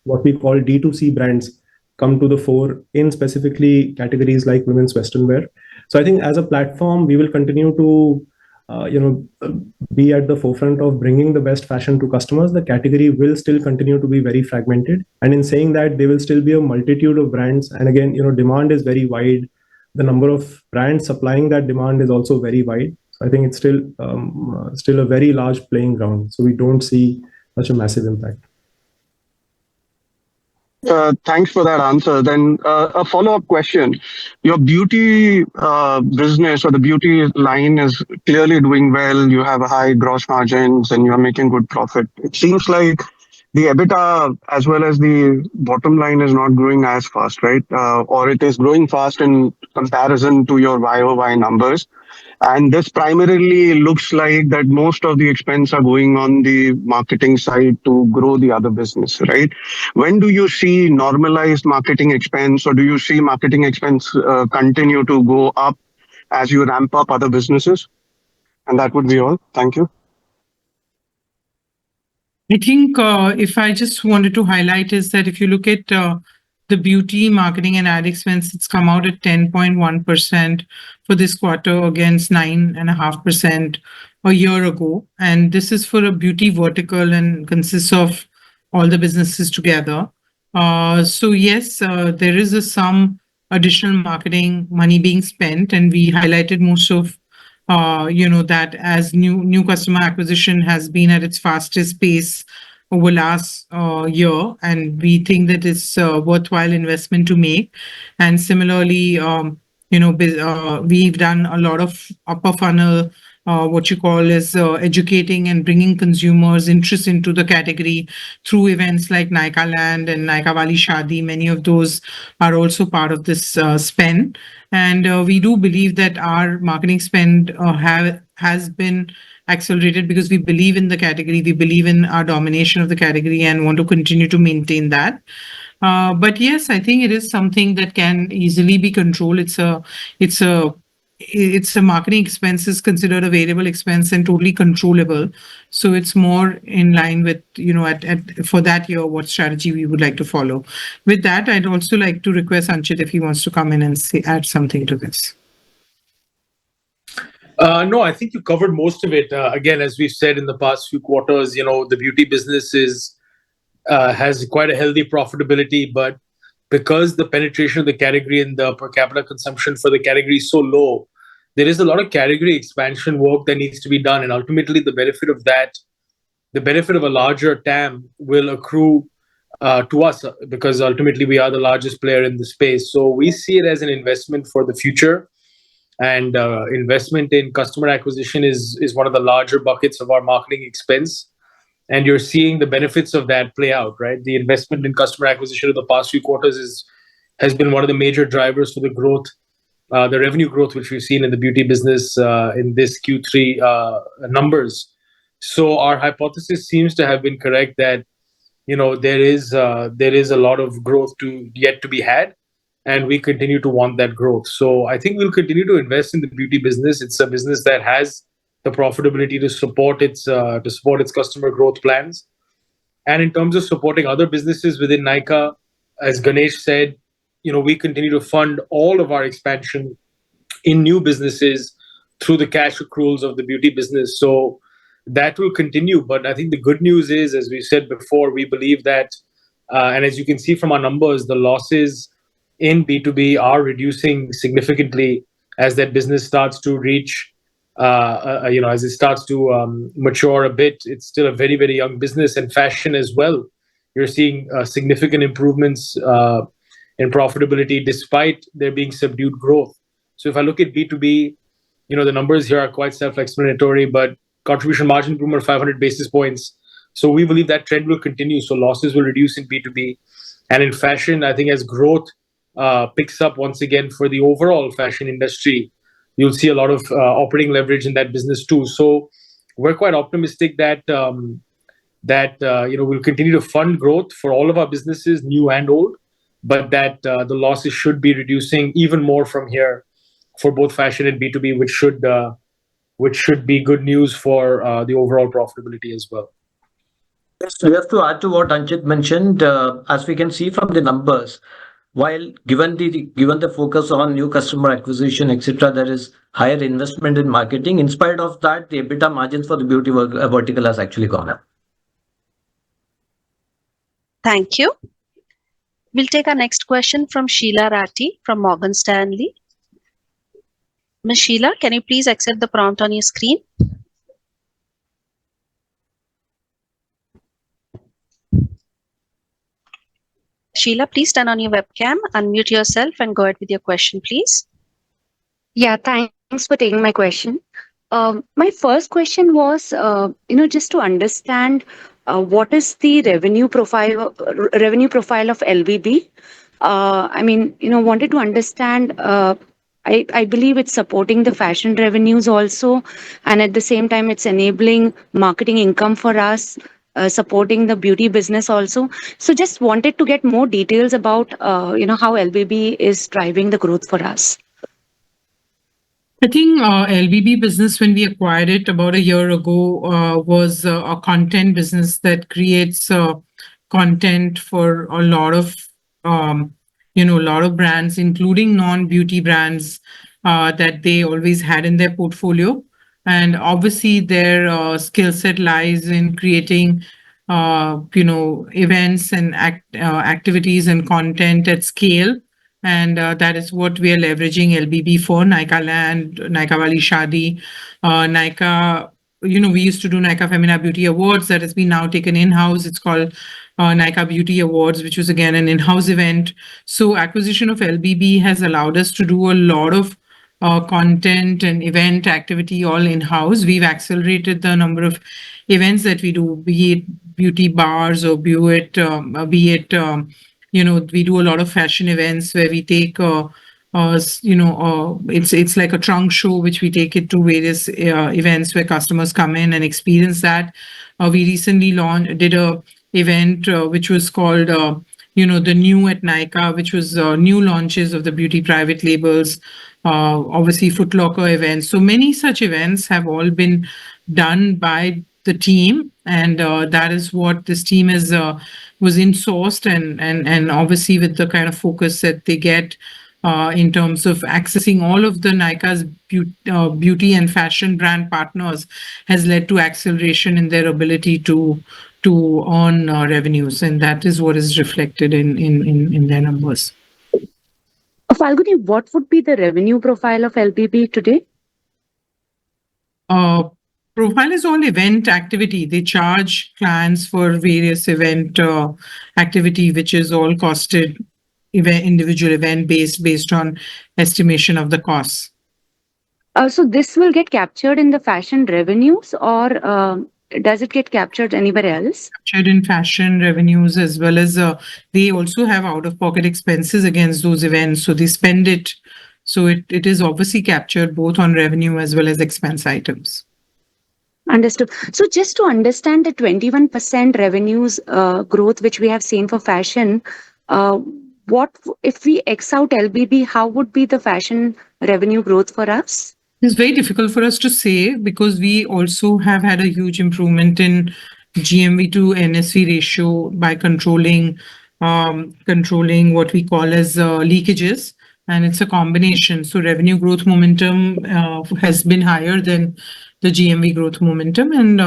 what we call D2C brands come to the fore in specifically categories like women's Western wear. So I think as a platform, we will continue to be at the forefront of bringing the best fashion to customers. The category will still continue to be very fragmented. And in saying that, there will still be a multitude of brands. And again, demand is very wide. The number of brands supplying that demand is also very wide. So I think it's still a very large playing ground. So we don't see such a massive impact. Thanks for that answer. Then a follow-up question. Your beauty business or the beauty line is clearly doing well. You have a high gross margins and you're making good profit. It seems like the EBITDA as well as the bottom line is not growing as fast, right? Or it is growing fast in comparison to your YOY numbers. And this primarily looks like that most of the expense are going on the marketing side to grow the other business, right? When do you see normalized marketing expense, or do you see marketing expense continue to go up as you ramp up other businesses? And that would be all. Thank you. I think if I just wanted to highlight is that if you look at the beauty marketing and ad expense, it's come out at 10.1% for this quarter against 9.5% a year ago. And this is for a beauty vertical and consists of all the businesses together. So yes, there is some additional marketing money being spent, and we highlighted most of that as new customer acquisition has been at its fastest pace over last year, and we think that it's a worthwhile investment to make. And similarly, we've done a lot of upper funnel, what you call is educating and bringing consumers interest into the category through events like Nykaa Land and Nykaa Wali Shadi. Many of those are also part of this spend. And we do believe that our marketing spend has been accelerated because we believe in the category, we believe in our domination of the category, and want to continue to maintain that. But yes, I think it is something that can easily be controlled. It's a marketing expense is considered a variable expense and totally controllable. So it's more in line with, for that year, what strategy we would like to follow. With that, I'd also like to request Anchit if he wants to come in and add something to this. No, I think you covered most of it. Again, as we've said in the past few quarters, the beauty business has quite a healthy profitability, but because the penetration of the category and the per capita consumption for the category is so low, there is a lot of category expansion work that needs to be done. And ultimately, the benefit of a larger TAM will accrue to us because ultimately we are the largest player in the space. So we see it as an investment for the future. And investment in customer acquisition is one of the larger buckets of our marketing expense. And you're seeing the benefits of that play out, right? The investment in customer acquisition of the past few quarters has been one of the major drivers for the growth, the revenue growth, which we've seen in the beauty business in this Q3 numbers. So our hypothesis seems to have been correct that there is a lot of growth yet to be had, and we continue to want that growth. So I think we'll continue to invest in the beauty business. It's a business that has the profitability to support its customer growth plans. And in terms of supporting other businesses within Nykaa, as Ganesh said, we continue to fund all of our expansion in new businesses through the cash accruals of the beauty business. So that will continue. But I think the good news is, as we said before, we believe that, and as you can see from our numbers, the losses in B2B are reducing significantly as that business starts to reach, as it starts to mature a bit. It's still a very, very young business, and fashion as well. You're seeing significant improvements in profitability despite there being subdued growth. So if I look at B2B, the numbers here are quite self-explanatory, but contribution margin improvement of 500 basis points. So we believe that trend will continue. So losses will reduce in B2B. And in fashion, I think as growth picks up once again for the overall fashion industry, you'll see a lot of operating leverage in that business too. So we're quite optimistic that we'll continue to fund growth for all of our businesses, new and old, but that the losses should be reducing even more from here for both fashion and B2B, which should be good news for the overall profitability as well. Yes, we have to add to what Anchit mentioned. As we can see from the numbers, while given the focus on new customer acquisition, etc., there is higher investment in marketing. In spite of that, the EBITDA margins for the beauty vertical has actually gone up. Thank you. We'll take our next question from Sheila Ratti from Morgan Stanley. Ms. Sheila, can you please accept the prompt on your screen? Sheila, please turn on your webcam, unmute yourself, and go ahead with your question, please. Yeah, thanks for taking my question. My first question was, just to understand what is the revenue profile of LBB. Wanted to understand. I believe it's supporting the fashion revenues also, and at the same time, it's enabling marketing income for us, supporting the beauty business also. So just wanted to get more details about, how LBB is driving the growth for us. I think LBB business, when we acquired it about a year ago, was a content business that creates content for a lot of a lot of brands, including non-beauty brands, that they always had in their portfolio. And obviously, their skill set lies in creating, events and activities and content at scale. And that is what we are leveraging LBB for. Nykaa Land, Nykaa Wali Shadi, Nykaa. We used to do Nykaa Femina Beauty Awards that has been now taken in-house. It's called Nykaa Beauty Awards, which was again an in-house event. So acquisition of LBB has allowed us to do a lot of content and event activity all in-house. We've accelerated the number of events that we do, be it beauty bars or we do a lot of fashion events where we take it's like a trunk show which we take it to various events where customers come in and experience that. We recently did a event which was called the new at Nykaa, which was new launches of the beauty private labels, obviously Foot Locker events. So many such events have all been done by the team, and that is what this team was in-sourced, and obviously with the kind of focus that they get in terms of accessing all of the Nykaa's beauty and fashion brand partners has led to acceleration in their ability to earn revenues, and that is what is reflected in their numbers. Falguni, what would be the revenue profile of LBB today? Profile is all event activity. They charge clients for various event activity, which is all costed individual event based on estimation of the costs. So this will get captured in the fashion revenues, or does it get captured anywhere else? Captured in fashion revenues, as well as they also have out-of-pocket expenses against those events, so they spend it. So it is obviously captured both on revenue as well as expense items. Understood. So just to understand the 21% revenues growth which we have seen for fashion, what if we X out LBB, how would be the fashion revenue growth for us? It's very difficult for us to say because we also have had a huge improvement in GMV to NSV ratio by controlling what we call as leakages, and it's a combination. So revenue growth momentum has been higher than the GMV growth momentum, and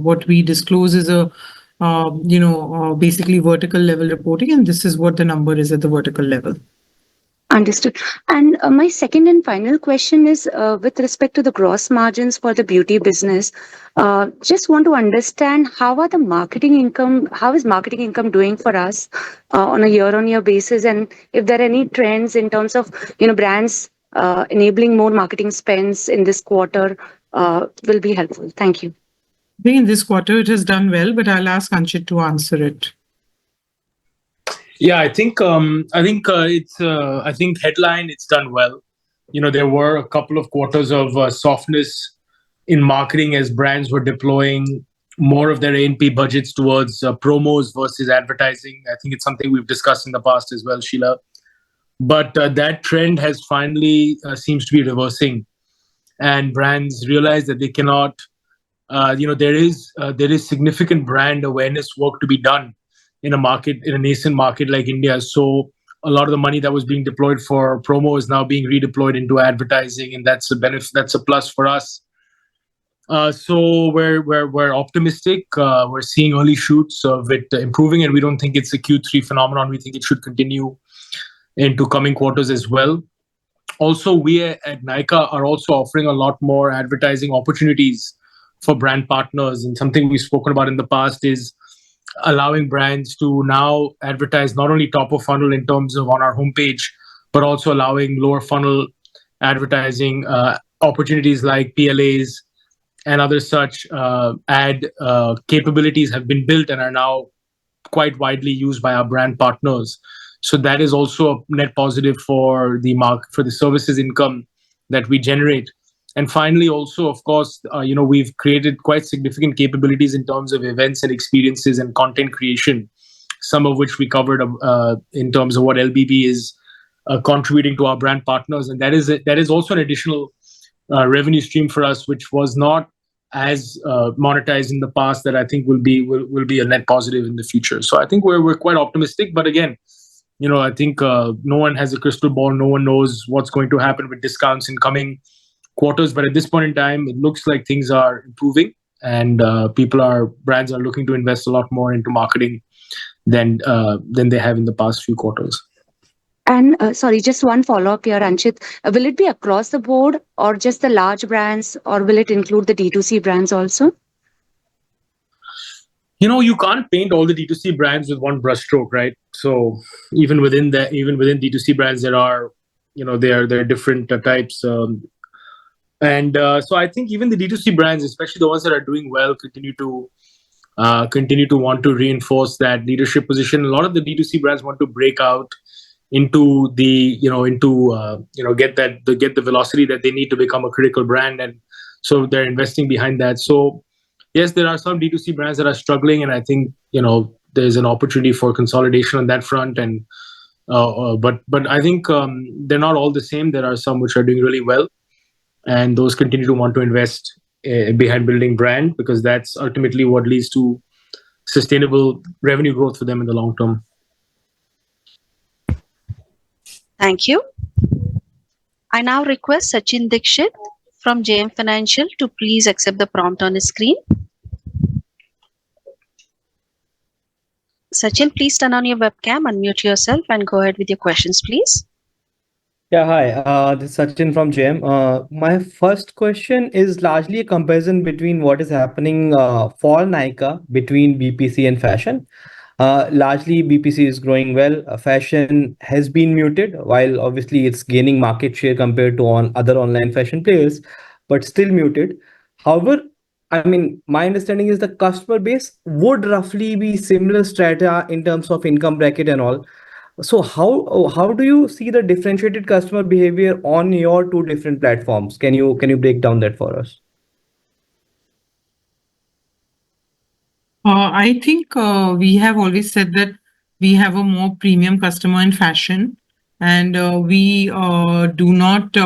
what we disclose is basically vertical level reporting, and this is what the number is at the vertical level. Understood. And my second and final question is with respect to the gross margins for the beauty business. Just want to understand how is marketing income doing for us on a year-on-year basis, and if there are any trends in terms of brands enabling more marketing spends in this quarter will be helpful. Thank you. I think in this quarter it has done well, but I'll ask Anchit to answer it. Yeah, I think headline it's done well. There were a couple of quarters of softness in marketing as brands were deploying more of their A&P budgets towards promos versus advertising. I think it's something we've discussed in the past as well, Sheila. But that trend has finally seems to be reversing, and brands realize that they cannot. There is significant brand awareness work to be done in a nascent market like India. So a lot of the money that was being deployed for promo is now being redeployed into advertising, and that's a benefit. That's a plus for us. So we're optimistic. We're seeing early shoots of it improving, and we don't think it's a Q3 phenomenon. We think it should continue into coming quarters as well. Also, we at Nykaa are also offering a lot more advertising opportunities for brand partners, and something we've spoken about in the past is allowing brands to now advertise not only top of funnel in terms of on our homepage, but also allowing lower funnel advertising opportunities like PLAs and other such ad capabilities have been built and are now quite widely used by our brand partners. So that is also a net positive for the services income that we generate. And finally, also, of course, we've created quite significant capabilities in terms of events and experiences and content creation, some of which we covered in terms of what LBB is contributing to our brand partners. And that is also an additional revenue stream for us, which was not as monetized in the past, that I think will be a net positive in the future. So I think we're quite optimistic. But again, I think no one has a crystal ball. No one knows what's going to happen with discounts in coming quarters. But at this point in time, it looks like things are improving, and brands are looking to invest a lot more into marketing than they have in the past few quarters. And sorry, just one follow-up here, Anchit. Will it be across the board or just the large brands, or will it include the D2C brands also? You can't paint all the D2C brands with one brushstroke, right? So even within D2C brands, there are different types. And so I think even the D2C brands, especially the ones that are doing well, continue to want to reinforce that leadership position. A lot of the D2C brands want to break out into get the velocity that they need to become a critical brand, and so they're investing behind that. So yes, there are some D2C brands that are struggling, and I think there's an opportunity for consolidation on that front. And but I think they're not all the same. There are some which are doing really well, and those continue to want to invest behind building brand, because that's ultimately what leads to sustainable revenue growth for them in the long term. Thank you. I now request Sachin Dixit from JM Financial to please accept the prompt on his screen. Sachin, please turn on your webcam, unmute yourself, and go ahead with your questions, please. Yeah, hi. This is Sachin from JM. My first question is largely a comparison between what is happening for Nykaa between BPC and fashion. Largely, BPC is growing well. Fashion has been muted, while obviously it's gaining market share compared to other online fashion players, but still muted. However, I mean, my understanding is the customer base would roughly be similar strata in terms of income bracket and all. So how do you see the differentiated customer behavior on your two different platforms? Can you break down that for us? I think we have always said that we have a more premium customer in fashion, and we do not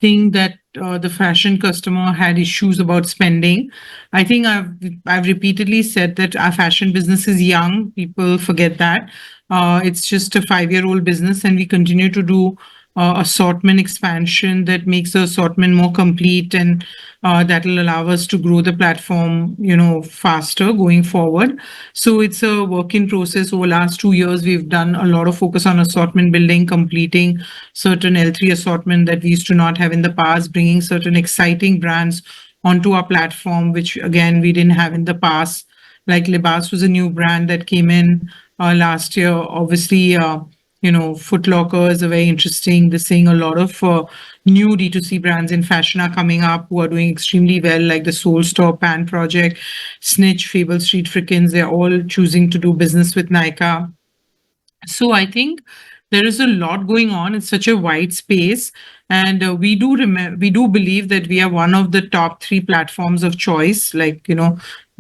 think that the fashion customer had issues about spending. I think I've repeatedly said that our fashion business is young. People forget that. It's just a 5-year-old business, and we continue to do assortment expansion that makes the assortment more complete, and that will allow us to grow the platform, faster going forward. So it's a work in process. Over the last 2 years, we've done a lot of focus on assortment building, completing certain L3 assortment that we used to not have in the past, bringing certain exciting brands onto our platform, which again, we didn't have in the past. Like Libas was a new brand that came in last year. Obviously, Foot Locker is a very interesting. They're seeing a lot of new D2C brands in fashion are coming up who are doing extremely well, like the Soul Store, Pan Project, Snitch, Fable Street Frickens. They're all choosing to do business with Nykaa. So I think there is a lot going on. It's such a wide space, and we do believe that we are one of the top 3 platforms of choice. Like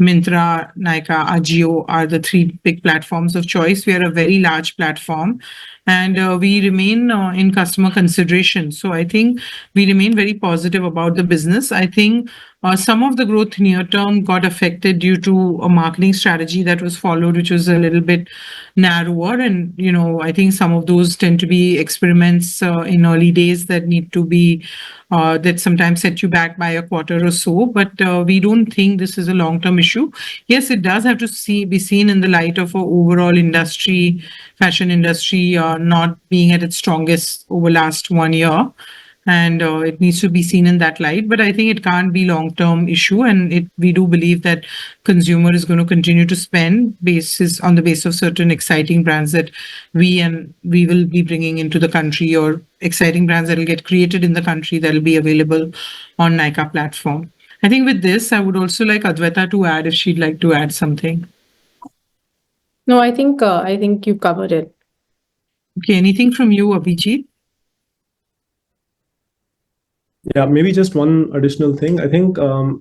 Myntra, Nykaa, Ajio are the 3 big platforms of choice. We are a very large platform, and we remain in customer consideration. So I think we remain very positive about the business. I think some of the growth near term got affected due to a marketing strategy that was followed, which was a little bit narrower. And, I think some of those tend to be experiments in early days that need to be, that sometimes set you back by a quarter or so. But we don't think this is a long-term issue. Yes, it does have to be seen in the light of our overall industry, fashion industry, not being at its strongest over last 1 year. And it needs to be seen in that light. But I think it can't be long-term issue, and we do believe that consumer is going to continue to spend on the basis of certain exciting brands that we will be bringing into the country, or exciting brands that will get created in the country that will be available on Nykaa platform. I think with this, I would also like Adwaita to add if she'd like to add something. No, I think you covered it. Okay, anything from you, Abhijit? Yeah, maybe just one additional thing. I think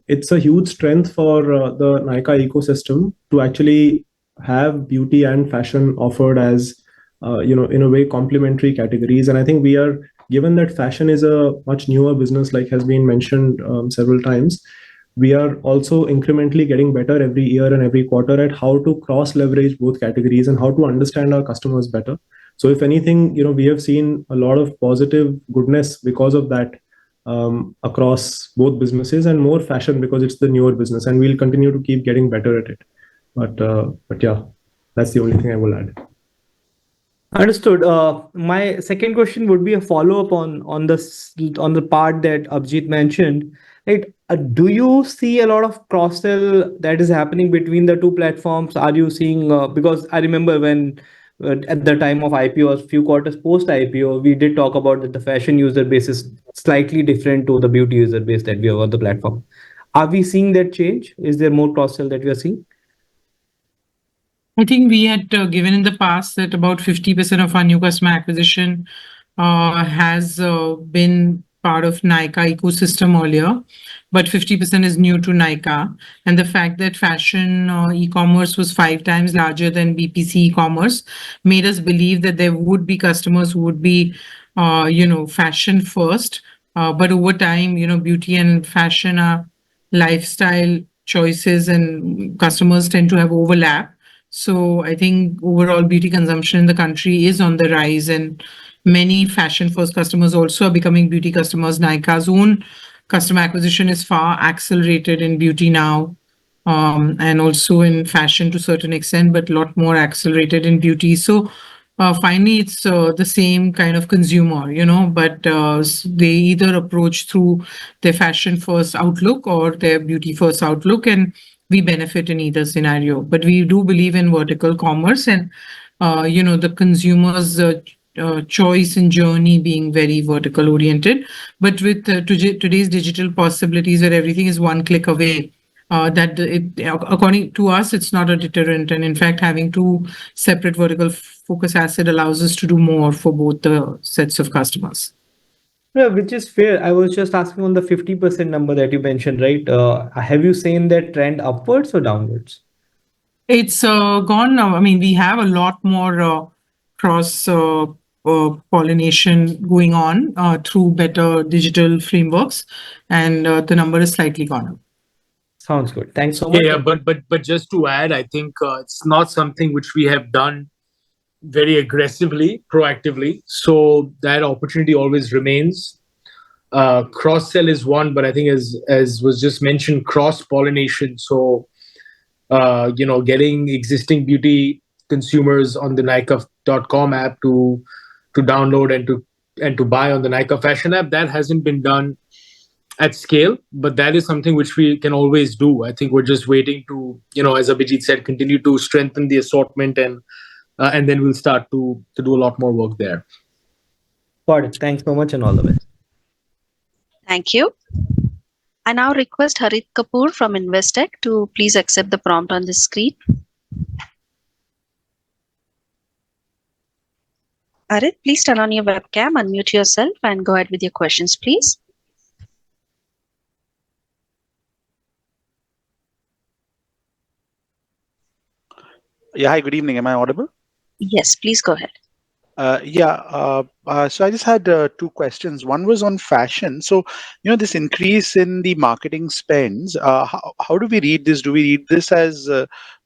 it's a huge strength for the Nykaa ecosystem to actually have beauty and fashion offered as, in a way, complementary categories. And I think we are, given that fashion is a much newer business, like has been mentioned several times, we are also incrementally getting better every year and every quarter at how to cross leverage both categories and how to understand our customers better. So if anything, we have seen a lot of positive goodness because of that, across both businesses, and more fashion because it's the newer business, and we'll continue to keep getting better at it. But yeah, that's the only thing I will add. Understood. My second question would be a follow-up on the part that Abhijit mentioned. Right? Do you see a lot of cross-sell that is happening between the two platforms? Are you seeing, because I remember when at the time of IPO, a few quarters post IPO, we did talk about that the fashion user base is slightly different to the beauty user base that we have on the platform. Are we seeing that change? Is there more cross-sell that we are seeing? I think we had given in the past that about 50% of our new customer acquisition has been part of Nykaa ecosystem earlier, but 50% is new to Nykaa. And the fact that fashion e-commerce was 5 times larger than BPC e-commerce made us believe that there would be customers who would be, fashion first. But over time, beauty and fashion are lifestyle choices, and customers tend to have overlap. So I think overall beauty consumption in the country is on the rise, and many fashion-first customers also are becoming beauty customers. Nykaa's own customer acquisition is far accelerated in beauty now, and also in fashion to a certain extent, but a lot more accelerated in beauty. So finally, it's the same kind of consumer, but they either approach through their fashion-first outlook or their beauty-first outlook, and we benefit in either scenario. But we do believe in vertical commerce and, the consumer's choice and journey being very vertical oriented. But with today's digital possibilities where everything is one click away, according to us, it's not a deterrent. And in fact, having two separate vertical focus asset allows us to do more for both the sets of customers. Yeah, which is fair. I was just asking on the 50% number that you mentioned, right? Have you seen that trend upwards or downwards? It's gone now. I mean, we have a lot more cross pollination going on through better digital frameworks, and the number is slightly gone up. Sounds good. Thanks so much. Yeah, but just to add, I think it's not something which we have done very aggressively, proactively. So that opportunity always remains. Cross sell is one, but I think as was just mentioned, cross pollination. So getting existing beauty consumers on the Nykaa.com app to download and to buy on the Nykaa fashion app, that hasn't been done at scale, but that is something which we can always do. I think we're just waiting to, as Abhijit said, continue to strengthen the assortment, and then we'll start to do a lot more work there. Got it. Thanks so much and all the best. Thank you. I now request Harit Kapoor from Investec to please accept the prompt on the screen. Harit, please turn on your webcam, unmute yourself, and go ahead with your questions, please. Yeah, hi, good evening. Am I audible? Yes, please go ahead. So I just had two questions. One was on fashion. So, this increase in the marketing spends, how do we read this? Do we read this as,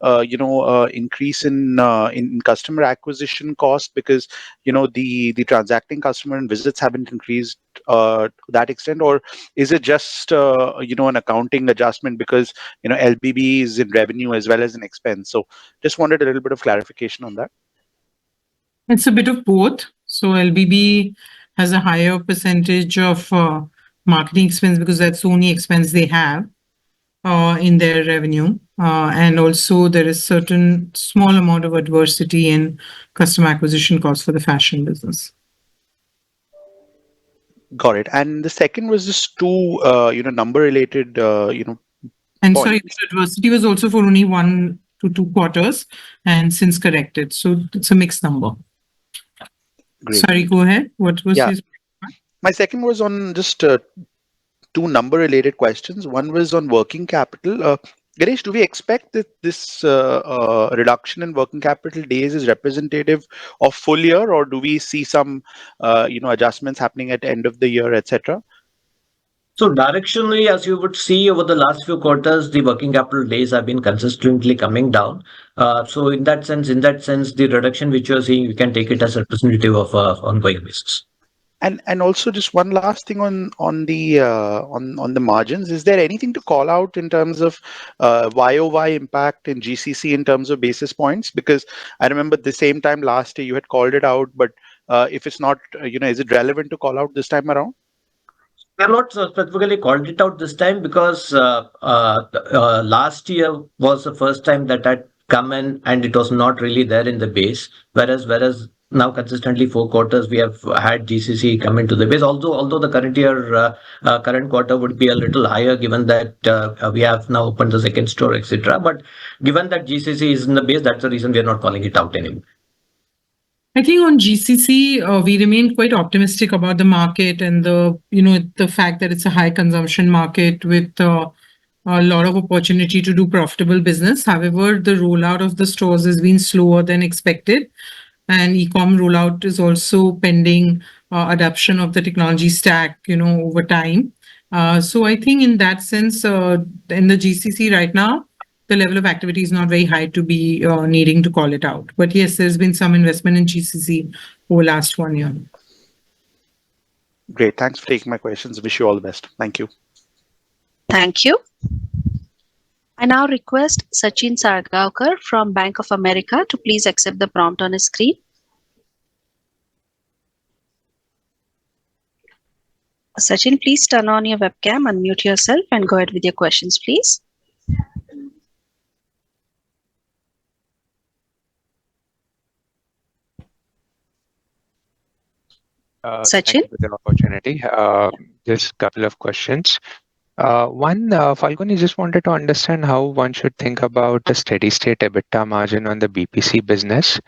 increase in customer acquisition cost because, the transacting customer and visits haven't increased to that extent? Or is it just, an accounting adjustment because, LBB is in revenue as well as in expense? So just wanted a little bit of clarification on that. It's a bit of both. So LBB has a higher percentage of marketing expense because that's the only expense they have in their revenue. And also there is certain small amount of adversity in customer acquisition costs for the fashion business. Got it. And the second was just two, number related, And points. sorry, the adversity was also for only 1 to 2 quarters and since corrected. So it's a mixed number. Great. Sorry, go ahead. What was his? My second was on just two number related questions. One was on working capital. Ganesh, do we expect that this reduction in working capital days is representative of full year, or do we see some, adjustments happening at the end of the year, etc.? So directionally, as you would see over the last few quarters, the working capital days have been consistently coming down. So in that sense, the reduction which you're seeing, you can take it as a representative of ongoing basis. And also just one last thing on the margins. Is there anything to call out in terms of YOY impact in GCC in terms of basis points? Because I remember the same time last year you had called it out, but if it's not, is it relevant to call out this time around? We have not specifically called it out this time because last year was the first time that had come in and it was not really there in the base. Whereas now consistently 4 quarters we have had GCC come into the base. Although the current year current quarter would be a little higher given that we have now opened the second store, etc. But given that GCC is in the base, that's the reason we are not calling it out anymore. I think on GCC, we remain quite optimistic about the market and the fact that it's a high consumption market with a lot of opportunity to do profitable business. However, the rollout of the stores has been slower than expected, and e-com rollout is also pending adoption of the technology stack, over time. So I think in that sense, in the GCC right now, the level of activity is not very high to be needing to call it out. But yes, there's been some investment in GCC over last 1 year. Great. Thanks for taking my questions. Wish you all the best. Thank you. Thank you. I now request Sachin Sargaonkar from Bank of America to please accept the prompt on his screen. Sachin, please turn on your webcam, unmute yourself, and go ahead with your questions, please. Sachin? Thank you for the opportunity. Just a couple of questions. One, Falguni, just wanted to understand how one should think about the steady state EBITDA margin on the BPC business.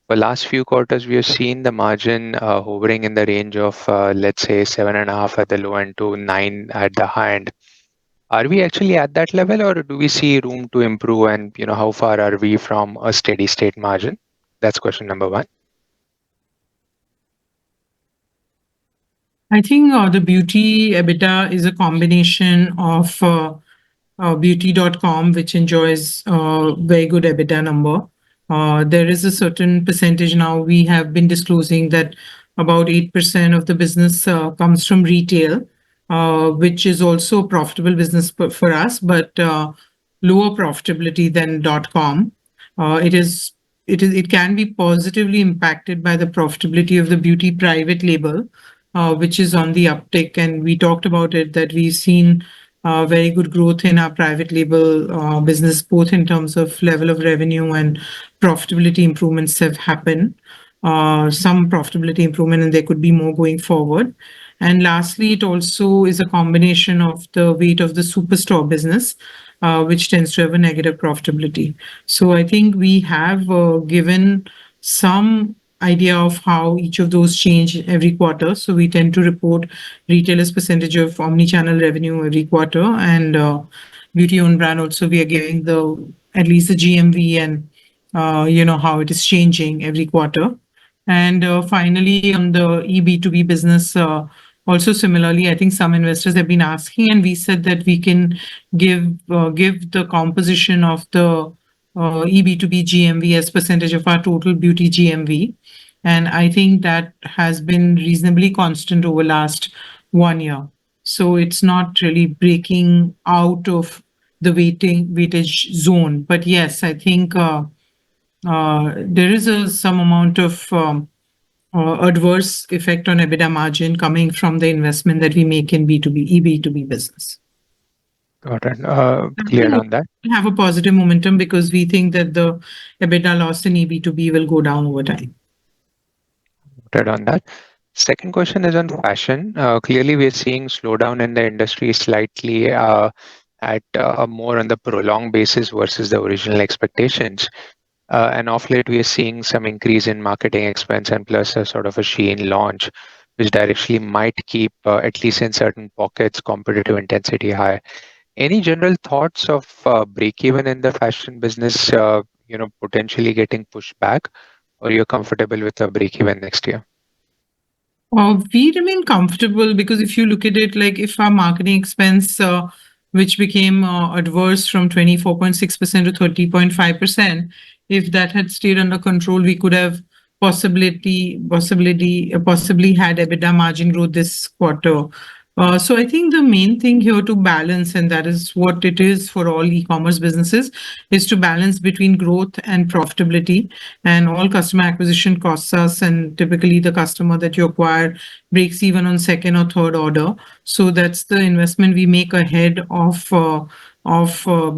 For last few quarters, we have seen the margin hovering in the range of, let's say, 7.5 at the low end to 9 at the high end. Are we actually at that level, or do we see room to improve? And how far are we from a steady state margin? That's question number one. I think the beauty EBITDA is a combination of beauty.com, which enjoys a very good EBITDA number. There is a certain percentage now we have been disclosing that about 8% of the business comes from retail, which is also a profitable business for us, but lower profitability than .com. It can be positively impacted by the profitability of the beauty private label, which is on the uptick. And we talked about it, that we've seen very good growth in our private label business, both in terms of level of revenue and profitability improvements have happened. Some profitability improvement, and there could be more going forward. And lastly, it also is a combination of the weight of the superstore business, which tends to have a negative profitability. So I think we have given some idea of how each of those change every quarter. So we tend to report retail as percentage of omni-channel revenue every quarter, and beauty own brand also we are giving at least the GMV and how it is changing every quarter. And finally, on the eB2B business, also similarly, I think some investors have been asking, and we said that we can give the composition of the eB2B GMV as percentage of our total beauty GMV. And I think that has been reasonably constant over last 1 year. So it's not really breaking out of the weightage zone. But yes, I think there is some amount of adverse effect on EBITDA margin coming from the investment that we make in eB2B business. Got it. Clear on that. We have a positive momentum because we think that the EBITDA loss in eB2B will go down over time. Got on that. Second question is on fashion. Clearly, we're seeing slowdown in the industry slightly at a more on the prolonged basis versus the original expectations. And off late, we are seeing some increase in marketing expense and plus a sort of a Shein launch, which directly might keep, at least in certain pockets, competitive intensity high. Any general thoughts of break-even in the fashion business, potentially getting pushed back, or you're comfortable with a break-even next year? We remain comfortable because if you look at it, like if our marketing expense, which became adverse from 24.6% to 30.5%, if that had stayed under control, we could have possibly had EBITDA margin growth this quarter. So I think the main thing here to balance, and that is what it is for all e-commerce businesses, is to balance between growth and profitability. And all customer acquisition costs us, and typically the customer that you acquire breaks even on second or third order. So that's the investment we make ahead of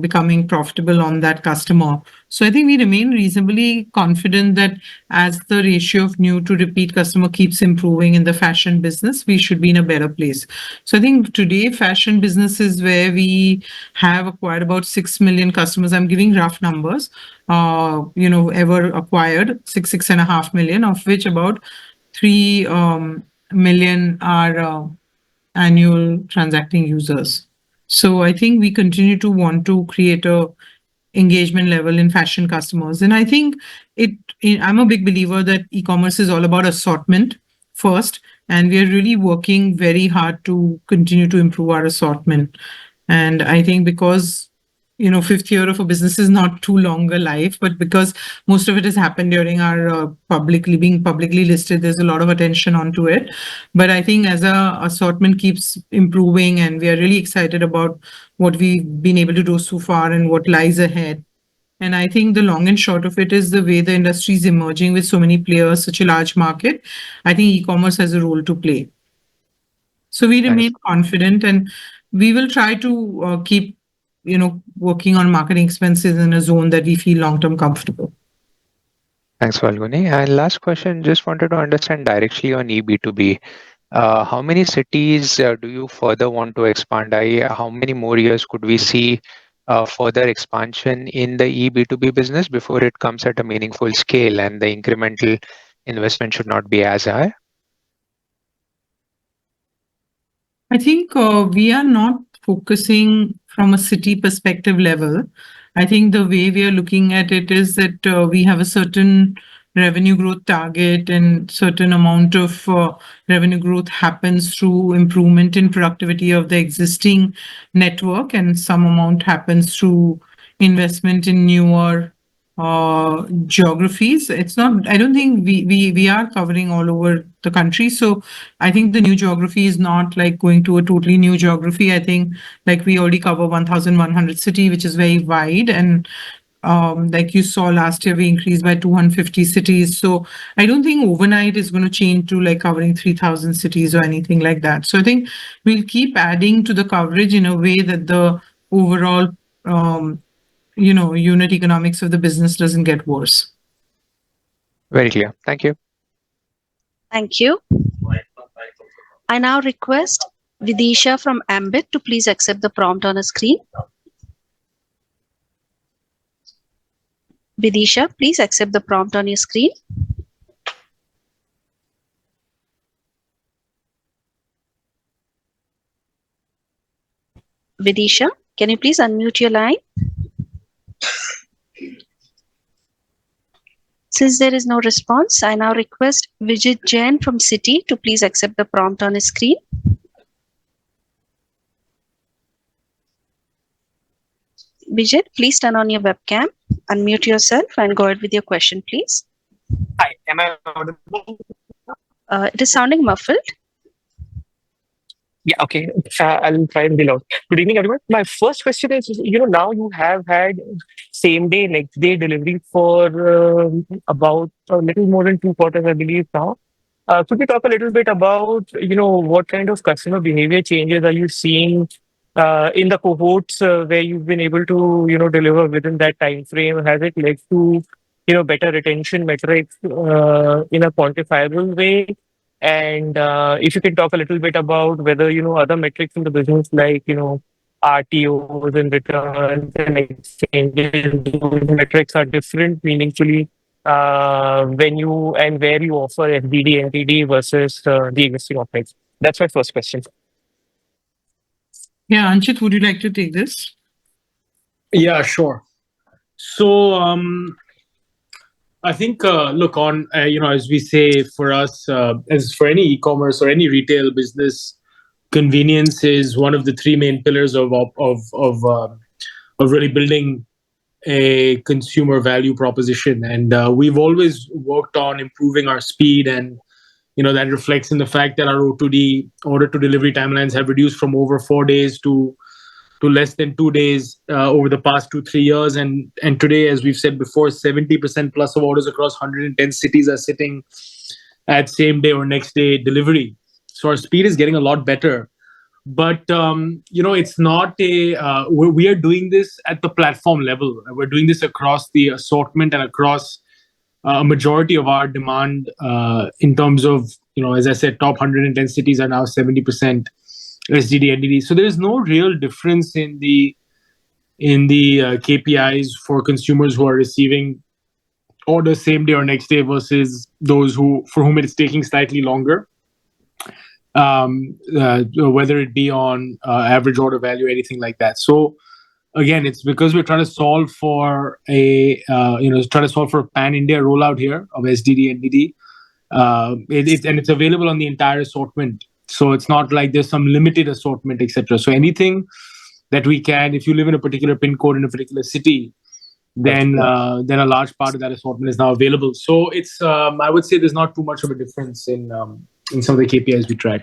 becoming profitable on that customer. So I think we remain reasonably confident that as the ratio of new to repeat customer keeps improving in the fashion business, we should be in a better place. So I think today fashion business is where we have acquired about 6 million customers. I'm giving rough numbers. Ever acquired 6.5 million, of which about 3 million are annual transacting users. So I think we continue to want to create a engagement level in fashion customers. And I think I'm a big believer that e-commerce is all about assortment first, and we are really working very hard to continue to improve our assortment. And I think because fifth year of a business is not too long a life, but because most of it has happened during our being publicly listed, there's a lot of attention onto it. But I think as our assortment keeps improving, and we are really excited about what we've been able to do so far and what lies ahead. And I think the long and short of it is the way the industry is emerging with so many players, such a large market. I think e-commerce has a role to play. So we remain confident, and we will try to keep, working on marketing expenses in a zone that we feel long-term comfortable. Thanks, Falguni. And last question, just wanted to understand directly on eB2B. How many cities do you further want to expand? How many more years could we see further expansion in the eB2B business before it comes at a meaningful scale and the incremental investment should not be as high? I think we are not focusing from a city perspective level. I think the way we are looking at it is that we have a certain revenue growth target, and certain amount of revenue growth happens through improvement in productivity of the existing network, and some amount happens through investment in newer geographies. I don't think we are covering all over the country. So I think the new geography is not like going to a totally new geography. I think like we already cover 1,100 city, which is very wide. And like you saw last year, we increased by 250 cities. So I don't think overnight is going to change to like covering 3,000 cities or anything like that. So I think we'll keep adding to the coverage in a way that the overall unit economics of the business doesn't get worse. Very clear. Thank you. Thank you. I now request Vidisha from Ambit to please accept the prompt on a screen. Vidisha, please accept the prompt on your screen. Vidisha, can you please unmute your line? Since there is no response, I now request Vijit Jain from Citi to please accept the prompt on his screen. Vijit, please turn on your webcam, unmute yourself and go ahead with your question, please. Hi, am I audible? It is sounding muffled. Yeah, okay. I'll try and be loud. Good evening, everyone. My first question is, now you have had same day, next day delivery for about a little more than 2 quarters, I believe now. Could you talk a little bit about, what kind of customer behavior changes are you seeing in the cohorts where you've been able to, deliver within that time frame? Has it led to, better retention metrics in a quantifiable way? And if you can talk a little bit about whether, other metrics in the business like, RTOs and returns and exchanges, those metrics are different meaningfully when you and where you offer FDD, NTD versus the existing offerings. That's my first question. Yeah, Anchit, would you like to take this? Yeah, sure. So I think, look, on, as we say, for us, as for any e-commerce or any retail business, convenience is one of the three main pillars of really building a consumer value proposition. And we've always worked on improving our speed, and that reflects in the fact that our O2D, order to delivery timelines, have reduced from over 4 days to less than 2 days over the past 2-3 years. And today, as we've said before, 70% plus of orders across 110 cities are sitting at same day or next day delivery. So our speed is getting a lot better. But it's not we are doing this at the platform level. We're doing this across the assortment and across a majority of our demand, in terms of, as I said, top 110 cities are now 70% SDD NDD. So there is no real difference in the KPIs for consumers who are receiving orders same day or next day versus those for whom it is taking slightly longer. Whether it be on average order value, anything like that. So again, it's because we're trying to solve for a pan-India rollout here of SDD and DD. And it's available on the entire assortment. So it's not like there's some limited assortment, etc. So anything that we can, if you live in a particular pin code in a particular city, then a large part of that assortment is now available. So it's I would say there's not too much of a difference in some of the KPIs we track.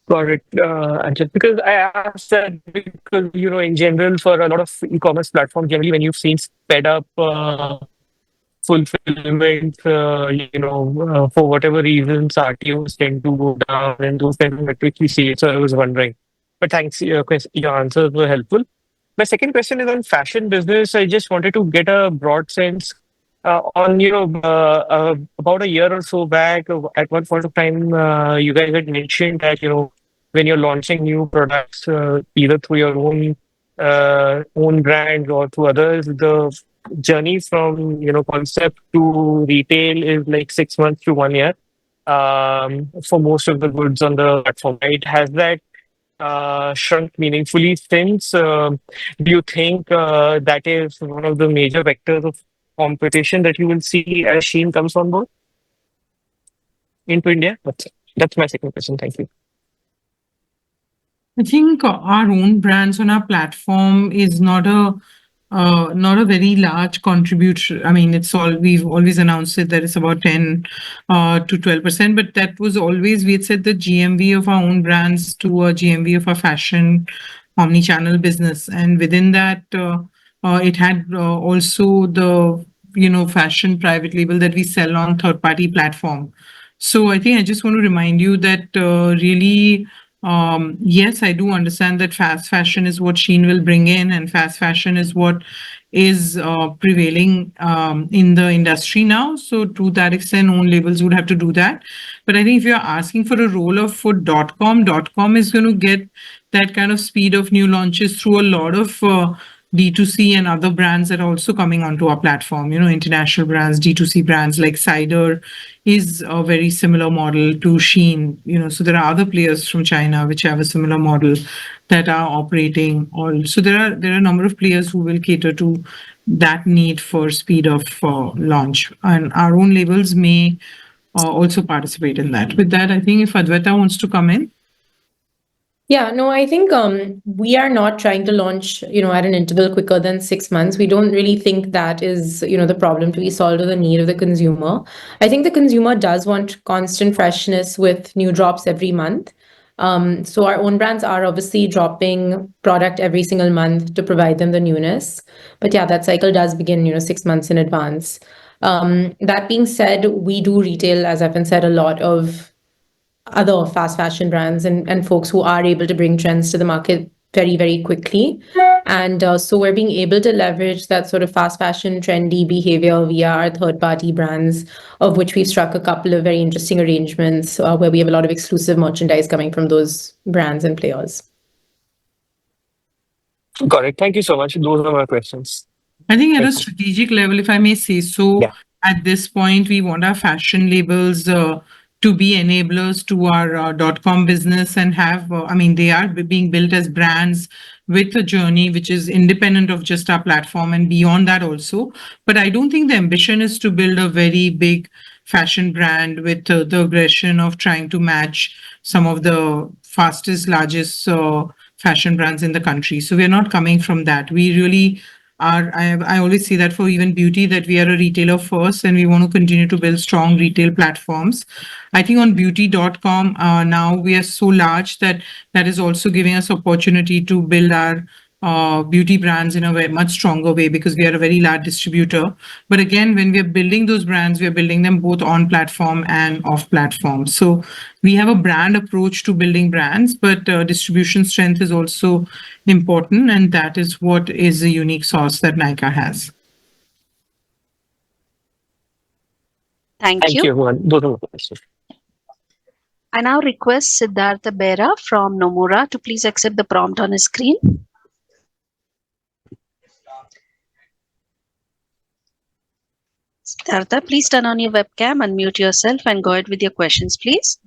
Got it. And just because I asked that because, in general, for a lot of e-commerce platforms, generally when you've seen sped up fulfillment, for whatever reasons, RTOs tend to go down and those kind of metrics we see. So I was wondering. But thanks, your answers were helpful. My second question is on fashion business. I just wanted to get a broad sense on, about a year or so back, at one point of time, you guys had mentioned that, when you're launching new products, either through your own brand or through others, the journey from, concept to retail is like 6 months to 1 year for most of the goods on the platform, right? Has that shrunk meaningfully since? Do you think that is one of the major vectors of competition that you will see as Shein comes on board into India? That's my second question. Thank you. I think our own brands on our platform is not a very large contribution. I mean, we've always announced it that it's about 10 to 12%, but that was always, we had said the GMV of our own brands to a GMV of our fashion omni-channel business. And within that, it had also the, fashion private label that we sell on third-party platform. So I think I just want to remind you that really, yes, I do understand that fast fashion is what Shein will bring in, and fast fashion is what is prevailing in the industry now. So to that extent, own labels would have to do that. But I think if you're asking for a role of for .com is going to get that kind of speed of new launches through a lot of D2C and other brands that are also coming onto our platform, international brands, D2C brands like Cider is a very similar model to Shein, so there are other players from China which have a similar model that are operating so there are a number of players who will cater to that need for speed of launch, and our own labels may also participate in that. With that, I think if Adwaita wants to come in. Yeah, no, I think we are not trying to launch, at an interval quicker than 6 months. We don't really think that is, the problem to be solved or the need of the consumer. I think the consumer does want constant freshness with new drops every month. So our own brands are obviously dropping product every single month to provide them the newness. But yeah, that cycle does begin, 6 months in advance. That being said, we do retail, as I've said, a lot of other fast fashion brands and folks who are able to bring trends to the market very, very quickly. And so we're being able to leverage that sort of fast fashion trendy behavior via our third-party brands, of which we've struck a couple of very interesting arrangements where we have a lot of exclusive merchandise coming from those brands and players. Got it. Thank you so much. Those are my questions. I think at a strategic level, if I may say so, at this point, we want our fashion labels to be enablers to our .com business and have, I mean, they are being built as brands with a journey which is independent of just our platform and beyond that also. But I don't think the ambition is to build a very big fashion brand with the aggression of trying to match some of the fastest, largest fashion brands in the country. So we're not coming from that. We really are, I always say that for even beauty, that we are a retailer first and we want to continue to build strong retail platforms. I think on beauty.com, now we are so large that that is also giving us opportunity to build our beauty brands in a very much stronger way because we are a very large distributor. But again, when we are building those brands, we are building them both on platform and off platform. So we have a brand approach to building brands, but distribution strength is also important, and that is what is a unique sauce that Nykaa has. Thank Thank you. you, everyone. Those are my questions. I now request Siddhartha Bera from Nomura to please accept the prompt on his screen. Siddhartha, please turn on your webcam, unmute yourself, and go ahead with your questions, please.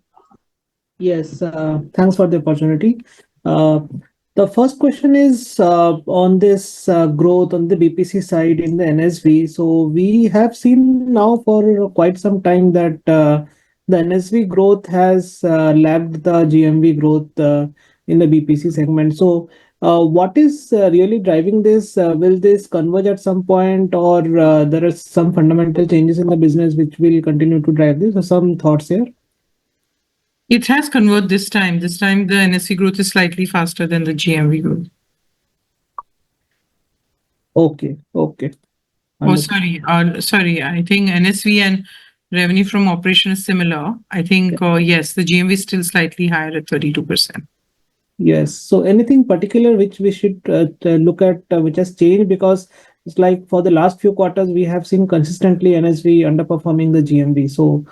Yes, thanks for the opportunity. The first question is on this growth on the BPC side in the NSV. So we have seen now for quite some time that the NSV growth has lagged the GMV growth in the BPC segment. So what is really driving this? Will this converge at some point, or there are some fundamental changes in the business which will continue to drive this? So some thoughts here. It has converged this time. This time, the NSV growth is slightly faster than the GMV growth. Okay. Okay. Oh, sorry. Sorry. I think NSV and revenue from operation is similar. I think, yes, the GMV is still slightly higher at 32%. Yes. So anything particular which we should look at which has changed? Because it's like for the last few quarters, we have seen consistently NSV underperforming the GMV. So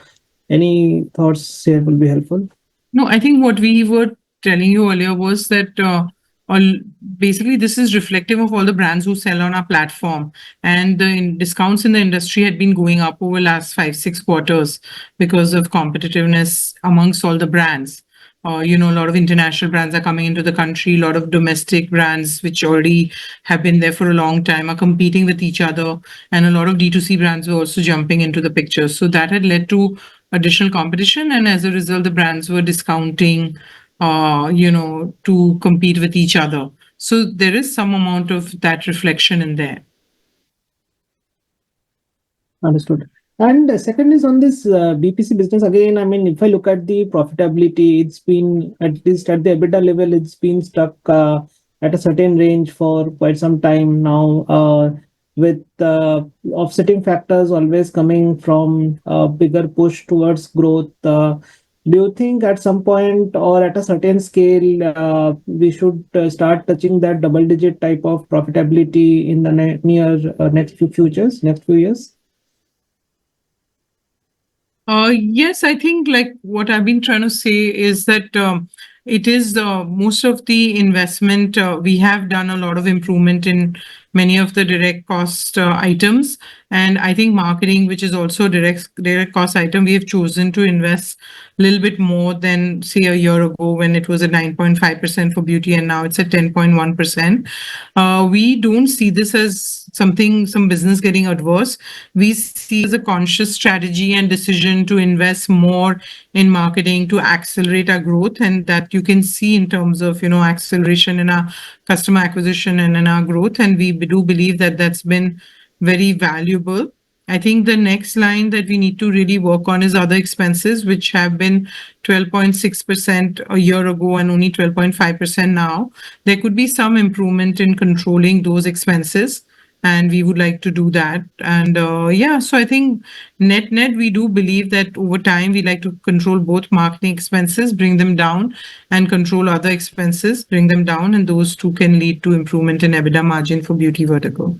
any thoughts here will be helpful. No, I think what we were telling you earlier was that basically this is reflective of all the brands who sell on our platform, and the discounts in the industry had been going up over last 5-6 quarters because of competitiveness amongst all the brands. A lot of international brands are coming into the country. A lot of domestic brands, which already have been there for a long time, are competing with each other. And a lot of D2C brands were also jumping into the picture. So that had led to additional competition. And as a result, the brands were discounting, to compete with each other. So there is some amount of that reflection in there. Understood. And second is on this BPC business again. I mean, if I look at the profitability, it's been at least at the EBITDA level, it's been stuck at a certain range for quite some time now, with offsetting factors always coming from a bigger push towards growth. Do you think at some point or at a certain scale, we should start touching that double-digit type of profitability in the next few years? Yes, I think like what I've been trying to say is that it is most of the investment. We have done a lot of improvement in many of the direct cost items. And I think marketing, which is also a direct cost item, we have chosen to invest a little bit more than, say, a year ago when it was at 9.5% for beauty and now it's at 10.1%. We don't see this as some business getting adverse. We see it as a conscious strategy and decision to invest more in marketing to accelerate our growth, and that you can see in terms of acceleration in our customer acquisition and in our growth. And we do believe that that's been very valuable. I think the next line that we need to really work on is other expenses, which have been 12.6% a year ago and only 12.5% now. There could be some improvement in controlling those expenses, and we would like to do that. And so I think net, we do believe that over time, we like to control both marketing expenses, bring them down, and control other expenses, bring them down. And those two can lead to improvement in EBITDA margin for beauty vertical.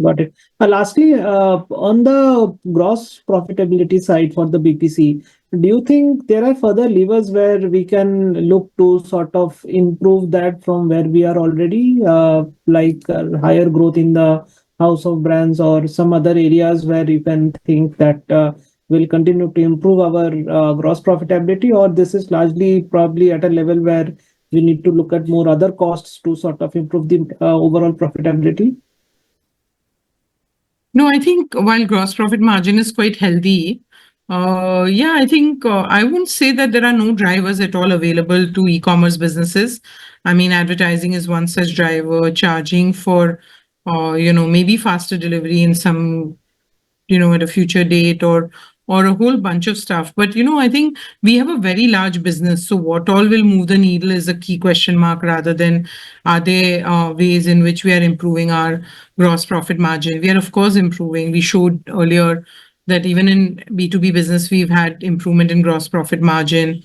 Got it. Lastly, on the gross profitability side for the BPC, do you think there are further levers where we can look to sort of improve that from where we are already, like higher growth in the house of brands or some other areas where you can think that will continue to improve our gross profitability, or this is largely probably at a level where we need to look at more other costs to sort of improve the overall profitability? No, I think while gross profit margin is quite healthy, yeah, I think I wouldn't say that there are no drivers at all available to e-commerce businesses. I mean, advertising is one such driver, charging for, maybe faster delivery in some, at a future date, or a whole bunch of stuff. But I think we have a very large business, so what all will move the needle is a key question mark, rather than are there ways in which we are improving our gross profit margin. We are of course improving. We showed earlier that even in B2B business we've had improvement in gross profit margin.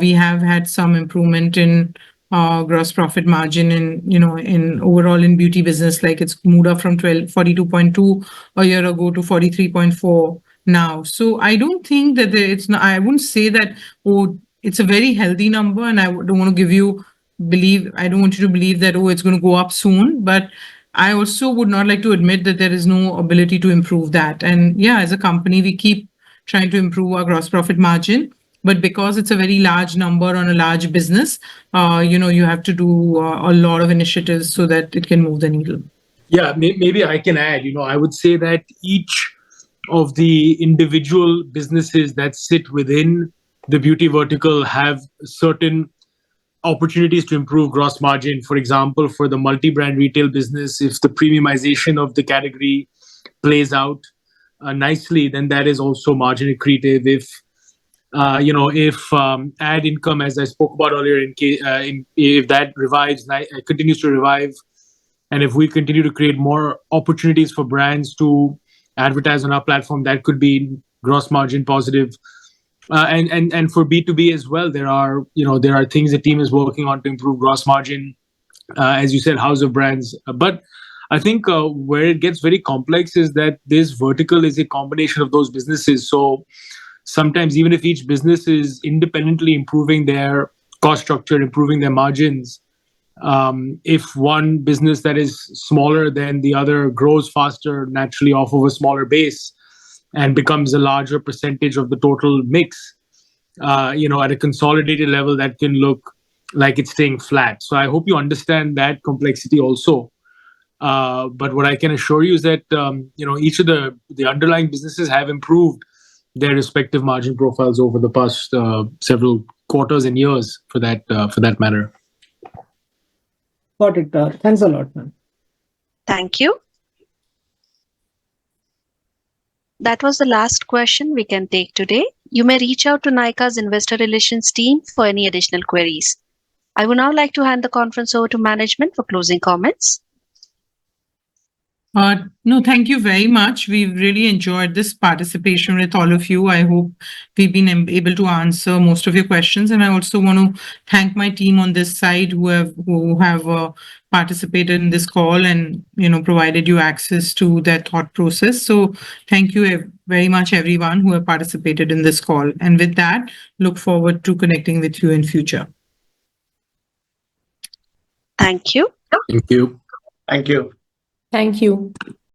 We have had some improvement in gross profit margin in overall in beauty business, like it's moved up from 42.2 a year ago to 43.4 now. So I don't think that it's not, I wouldn't say that, oh, it's a very healthy number, and I don't want to I don't want you to believe that, oh, it's going to go up soon. But I also would not like to admit that there is no ability to improve that. And yeah, as a company, we keep trying to improve our gross profit margin. But because it's a very large number on a large business, you have to do a lot of initiatives so that it can move the needle. Yeah, maybe I can add, I would say that each of the individual businesses that sit within the beauty vertical have certain opportunities to improve gross margin. For example, for the multi-brand retail business, if the premiumization of the category plays out nicely, then that is also margin accretive. If ad income, as I spoke about earlier, if that continues to revive, and if we continue to create more opportunities for brands to advertise on our platform, that could be gross margin positive. And for B2B as well, there are things the team is working on to improve gross margin. As you said, house of brands. But I think where it gets very complex is that this vertical is a combination of those businesses. So sometimes even if each business is independently improving their cost structure, improving their margins, if one business that is smaller than the other grows faster naturally off of a smaller base and becomes a larger percentage of the total mix, at a consolidated level, that can look like it's staying flat. So I hope you understand that complexity also. But what I can assure you is that each of the underlying businesses have improved their respective margin profiles over the past several quarters and years, for that matter. Got it. Thanks a lot, man. Thank you. That was the last question we can take today. You may reach out to Nykaa's investor relations team for any additional queries. I would now like to hand the conference over to management for closing comments. No, thank you very much. We've really enjoyed this participation with all of you. I hope we've been able to answer most of your questions. And I also want to thank my team on this side who have participated in this call and provided you access to their thought process. So thank you very much, everyone who have participated in this call. And with that, look forward to connecting with you in future. Thank you. Thank you. Thank you. Thank you.